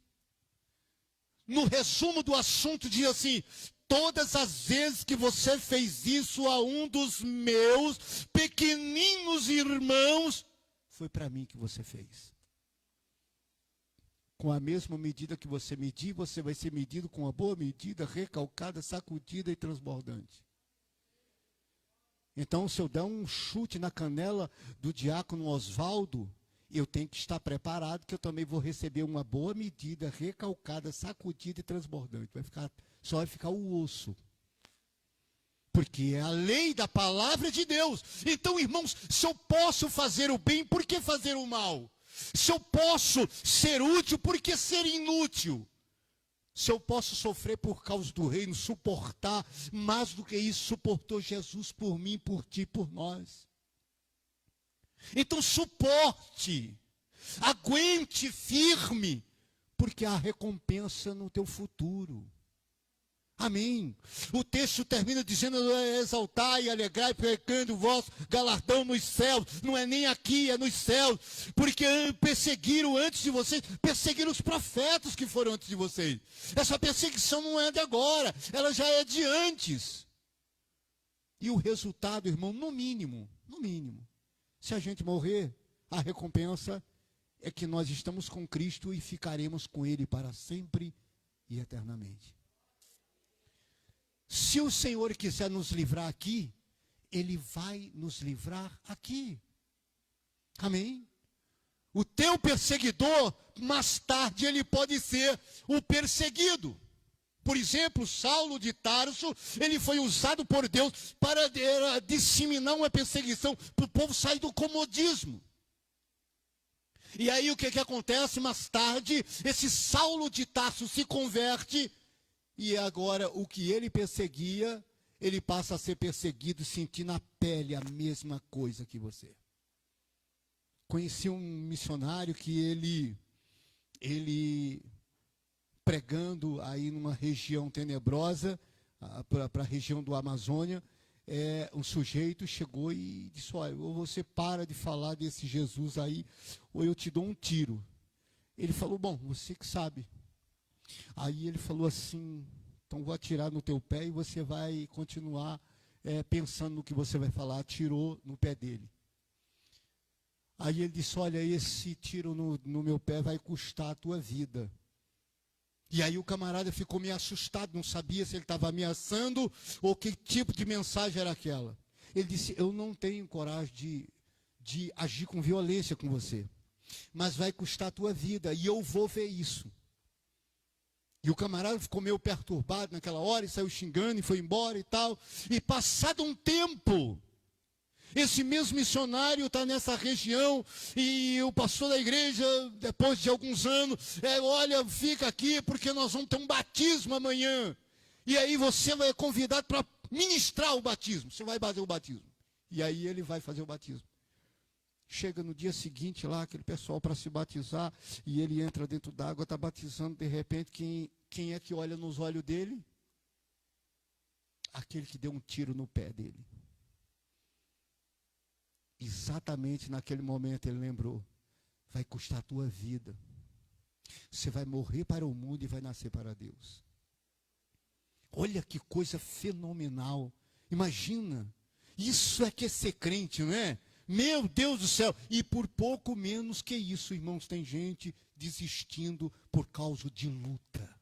No resumo do assunto diz assim: todas as vezes que você fez isso a um dos meus pequeninos irmãos, foi para mim que você fez. Com a mesma medida que você medir, você vai ser medido com uma boa medida, recalcada, sacudida e transbordante. Então, se eu der um chute na canela do diácono Osvaldo, eu tenho que estar preparado, que eu também vou receber uma boa medida, recalcada, sacudida e transbordante. Só vai ficar o osso. Porque é a lei da palavra de Deus. Então, irmãos, se eu posso fazer o bem, por que fazer o mal? Se eu posso ser útil, por que ser inútil? Se eu posso sofrer por causa do reino, suportar, mais do que isso, suportou Jesus por mim, por ti, por nós. Então suporte, aguente firme, porque há recompensa no teu futuro. Amém. O texto termina dizendo: exaltai e alegrai, pregando o vosso galardão nos céus. Não é nem aqui, é nos céus. Porque perseguiram antes de vocês, perseguiram os profetas que foram antes de vocês. Essa perseguição não é de agora, ela já é de antes. E o resultado, irmão, no mínimo, se a gente morrer, a recompensa é que nós estamos com Cristo e ficaremos com Ele para sempre e eternamente. Se o Senhor quiser nos livrar aqui, Ele vai nos livrar aqui. Amém? O teu perseguidor, mais tarde, ele pode ser o perseguido. Por exemplo, Saulo de Tarso, ele foi usado por Deus para disseminar uma perseguição, para o povo sair do comodismo. E aí o que acontece? Mais tarde, esse Saulo de Tarso se converte. E agora, o que ele perseguia, ele passa a ser perseguido, sentir na pele a mesma coisa que você. Conheci um missionário que ele pregando aí numa região tenebrosa, para a região do Amazônia, um sujeito chegou e disse: olha, ou você para de falar desse Jesus aí, ou eu te dou um tiro. Ele falou: bom, você que sabe. Aí ele falou assim: então vou atirar no teu pé e você vai continuar pensando no que você vai falar. Atirou no pé dele. Aí ele disse: olha, esse tiro no meu pé vai custar a tua vida. E aí o camarada ficou meio assustado, não sabia se ele estava ameaçando ou que tipo de mensagem era aquela. Ele disse: eu não tenho coragem de agir com violência com você, mas vai custar a tua vida e eu vou ver isso. E o camarada ficou meio perturbado naquela hora e saiu xingando e foi embora e tal. E passado um tempo, esse mesmo missionário está nessa região e o pastor da igreja, depois de alguns anos, olha, fica aqui porque nós vamos ter um batismo amanhã. E aí você vai convidado para ministrar o batismo. Você vai fazer o batismo. E aí ele vai fazer o batismo. Chega no dia seguinte lá, aquele pessoal para se batizar, e ele entra dentro d'água, está batizando, de repente, quem é que olha nos olhos dele? Aquele que deu um tiro no pé dele. Exatamente naquele momento ele lembrou: vai custar a tua vida. Você vai morrer para o mundo e vai nascer para Deus. Olha que coisa fenomenal. Imagina, isso é que é ser crente, não é? Meu Deus do céu, e por pouco menos que isso, irmãos, tem gente desistindo por causa de luta.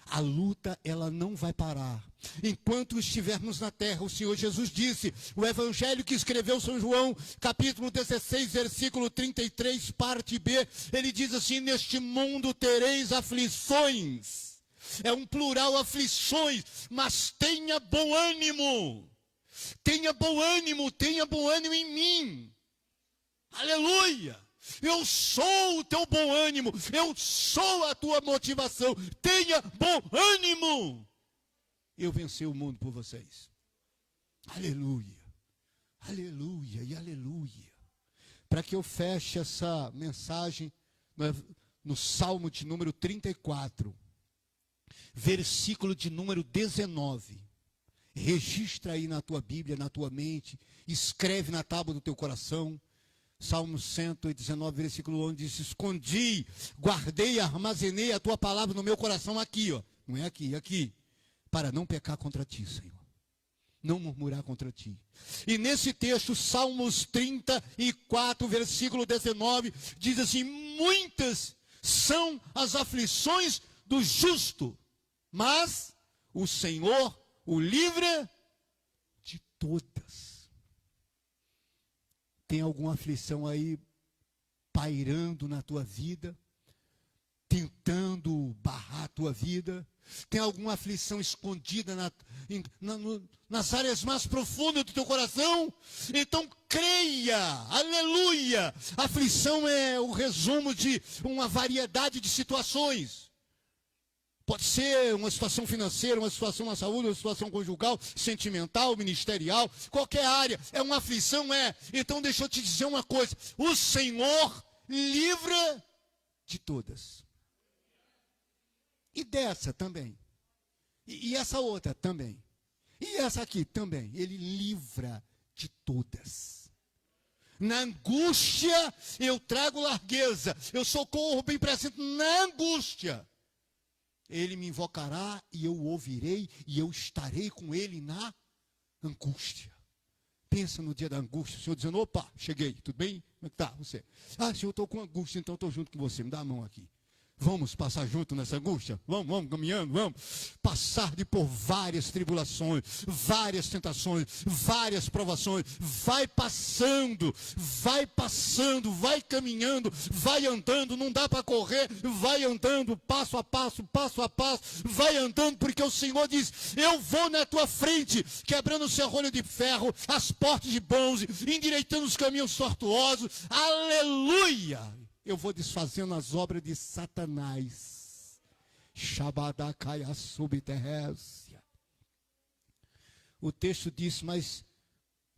A luta, ela não vai parar. Enquanto estivermos na terra, o Senhor Jesus disse, o evangelho que escreveu São João, capítulo 16, versículo 33, parte B, ele diz assim: neste mundo tereis aflições. É um plural, aflições, mas tenha bom ânimo. Tenha bom ânimo em mim. Aleluia! Eu sou o teu bom ânimo, eu sou a tua motivação. Tenha bom ânimo. Eu venci o mundo por vocês. Aleluia, aleluia e aleluia. Para que eu feche essa mensagem no Salmo de número 34, versículo de número 19. Registra aí na tua Bíblia, na tua mente, escreve na tábua do teu coração. Salmo 119, versículo 11, diz: escondi, guardei, armazenei a tua palavra no meu coração aqui, ó. Não é aqui, é aqui. Para não pecar contra ti, Senhor. Não murmurar contra ti. E nesse texto, Salmos 34, versículo 19, diz assim: muitas são as aflições do justo, mas o Senhor o livra de todas. Tem alguma aflição aí pairando na tua vida, tentando barrar a tua vida? Tem alguma aflição escondida nas áreas mais profundas do teu coração? Então creia, aleluia! Aflição é o resumo de uma variedade de situações. Pode ser uma situação financeira, uma situação na saúde, uma situação conjugal, sentimental, ministerial, qualquer área. É uma aflição, é. Então deixa eu te dizer uma coisa: o Senhor livra de todas. E dessa também. E essa outra também. E essa aqui também. Ele livra de todas. Na angústia eu trago largueza. Eu socorro bem presente na angústia. Ele me invocará e eu o ouvirei e eu estarei com ele na angústia. Pensa no dia da angústia, o Senhor dizendo: opa, cheguei, tudo bem? Como é que está você? Ah, Senhor, eu estou com angústia, então estou junto com você, me dá a mão aqui. Vamos passar junto nessa angústia? Vamos caminhando, vamos. Passar por várias tribulações, várias tentações, várias provações. Vai passando, vai caminhando, vai andando. Não dá para correr, vai andando passo a passo, vai andando, porque o Senhor diz: eu vou na tua frente, quebrando o serrolho de ferro, as portas de bronze, endireitando os caminhos tortuosos. Aleluia! Eu vou desfazendo as obras de Satanás. Shabadakaya subterrécia. O texto diz: mas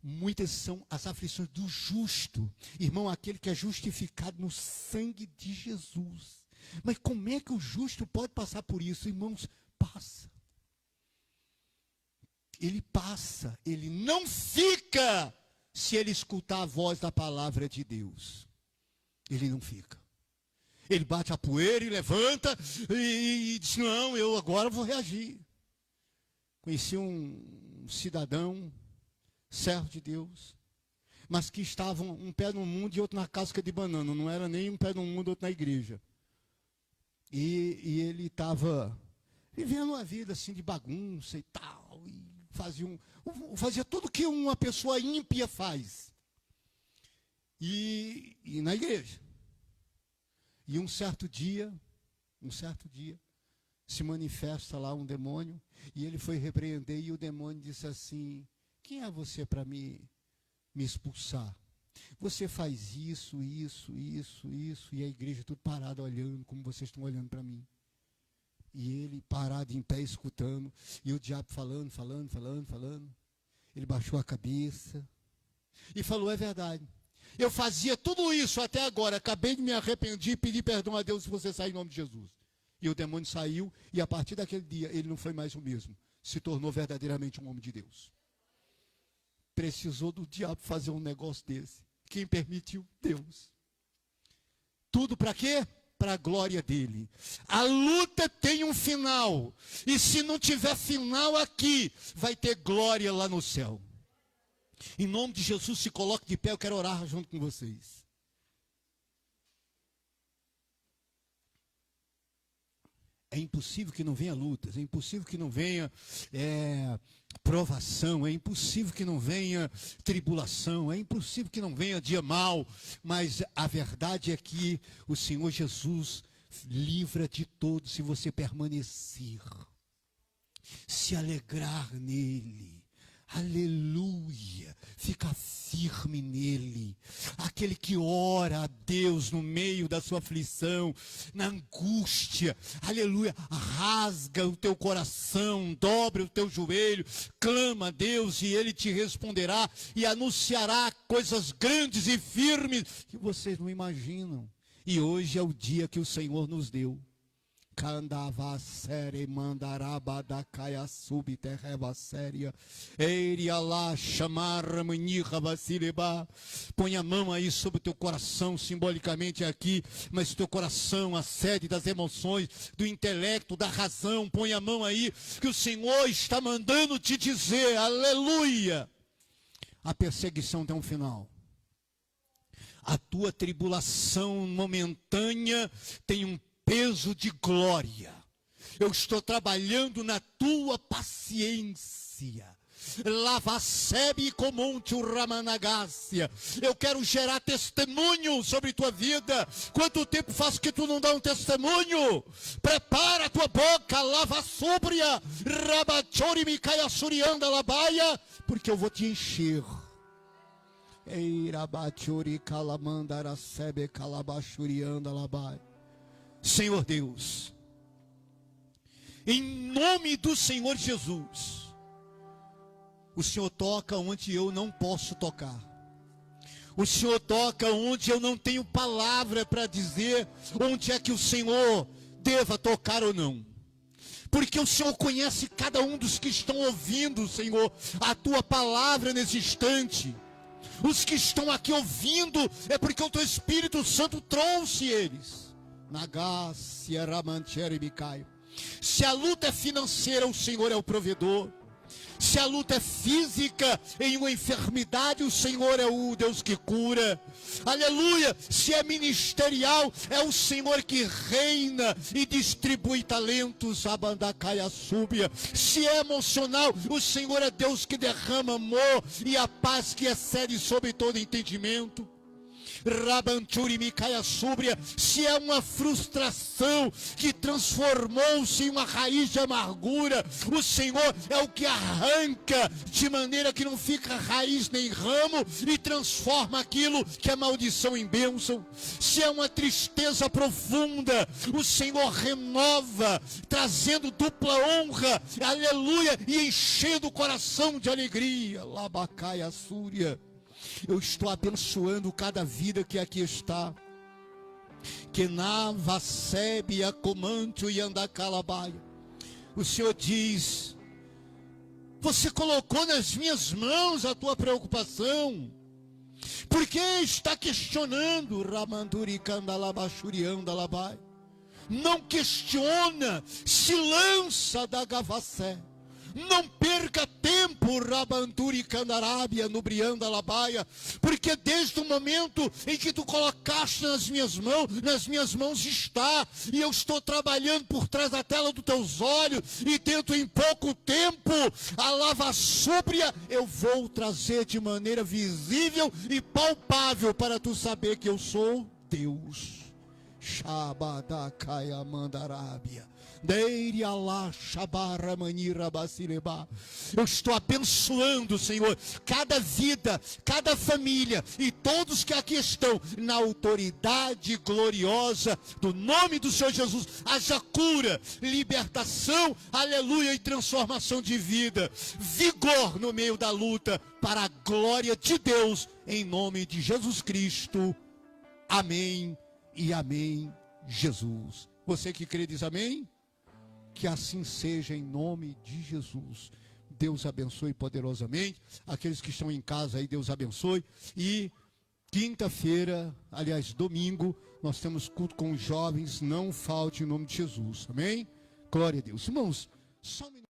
muitas são as aflições do justo. Irmão, aquele que é justificado no sangue de Jesus. Mas como é que o justo pode passar por isso? Irmãos, passa. Ele passa, ele não fica se ele escutar a voz da palavra de Deus. Ele não fica. Ele bate a poeira e levanta e diz: não, eu agora vou reagir. Conheci um cidadão, servo de Deus, mas que estava um pé no mundo e outro na casca de banana. Não era nem um pé no mundo e outro na igreja. E ele estava vivendo uma vida assim de bagunça e tal. E fazia tudo que uma pessoa ímpia faz. E na igreja. E um certo dia, se manifesta lá um demônio, e ele foi repreender, e o demônio disse assim: quem é você para me expulsar? Você faz isso, e a igreja tudo parada olhando, como vocês estão olhando para mim. E ele parado em pé escutando, e o diabo falando. Ele baixou a cabeça e falou: é verdade. Eu fazia tudo isso até agora, acabei de me arrepender e pedir perdão a Deus se você sair em nome de Jesus. E o demônio saiu, e a partir daquele dia ele não foi mais o mesmo. Se tornou verdadeiramente um homem de Deus. Precisou do diabo fazer um negócio desse. Quem permitiu? Deus. Tudo para quê? Para a glória dele. A luta tem um final. E se não tiver final aqui, vai ter glória lá no céu. Em nome de Jesus, se coloque de pé, eu quero orar junto com vocês. É impossível que não venha lutas, é impossível que não venha provação, é impossível que não venha tribulação, é impossível que não venha dia mau, mas a verdade é que o Senhor Jesus livra de todos se você permanecer, se alegrar nele. Aleluia. Fica firme nele. Aquele que ora a Deus no meio da sua aflição, na angústia. Aleluia. Rasga o teu coração, dobra o teu joelho, clama a Deus e ele te responderá e anunciará coisas grandes e firmes que vocês não imaginam. E hoje é o dia que o Senhor nos deu. Candava série mandarabadacaia subterreba séria. Eiria lá chamar manirra vacileba. Põe a mão aí sobre o teu coração, simbolicamente aqui, mas teu coração, a sede das emoções, do intelecto, da razão. Põe a mão aí, que o Senhor está mandando te dizer, aleluia. A perseguição tem um final. A tua tribulação momentânea tem um peso de glória. Eu estou trabalhando na tua paciência. Lavacebe comonte o ramanagácia. Eu quero gerar testemunho sobre tua vida. Quanto tempo faz que tu não dá um testemunho? Prepara a tua boca, lava súbria, rabachori micaia surianda labaia, porque eu vou te encher. Eirabachori calamandara sebe calabachurianda labaia. Senhor Deus, em nome do Senhor Jesus, o Senhor toca onde eu não posso tocar. O Senhor toca onde eu não tenho palavra para dizer onde é que o Senhor deva tocar ou não. Porque o Senhor conhece cada um dos que estão ouvindo, Senhor, a tua palavra nesse instante. Os que estão aqui ouvindo é porque o teu Espírito Santo trouxe eles. Se a luta é financeira, o Senhor é o provedor. Se a luta é física, em uma enfermidade, o Senhor é o Deus que cura. Aleluia! Se é ministerial, é o Senhor que reina e distribui talentos. Abandacaia súbia. Se é emocional, o Senhor é Deus que derrama amor e a paz que excede sobre todo entendimento. Rabanturi micaia súbria. Se é uma frustração que transformou-se em uma raiz de amargura, o Senhor é o que arranca de maneira que não fica raiz nem ramo e transforma aquilo que é maldição em bênção. Se é uma tristeza profunda, o Senhor renova, trazendo dupla honra, aleluia, e enchendo o coração de alegria. Labacaia súria. Eu estou abençoando cada vida que aqui está. Que na vasebe a comantio e andacalabaia. O Senhor diz: você colocou nas minhas mãos a tua preocupação. Por que está questionando? Ramanduri candalabachuriandalabai. Não questiona, se lança da gavassé. Não perca tempo, Rabanturi Candarábia, Nubrianda Labaia, porque desde o momento em que tu colocaste nas minhas mãos está, e eu estou trabalhando por trás da tela dos teus olhos, e dentro em pouco tempo, a lava súbria, eu vou trazer de maneira visível e palpável para tu saber que eu sou Deus. Shabadakaya Mandarábia. Eu estou abençoando, Senhor, cada vida, cada família e todos que aqui estão, na autoridade gloriosa do nome do Senhor Jesus. Haja cura, libertação, aleluia, e transformação de vida, vigor no meio da luta, para a glória de Deus, em nome de Jesus Cristo. Amém e amém, Jesus. Você que crê diz amém? Que assim seja em nome de Jesus. Deus abençoe poderosamente. Aqueles que estão em casa aí, Deus abençoe. E quinta-feira, aliás, domingo, nós temos culto com os jovens. Não falte em nome de Jesus. Amém? Glória a Deus. Irmãos, só um minuto.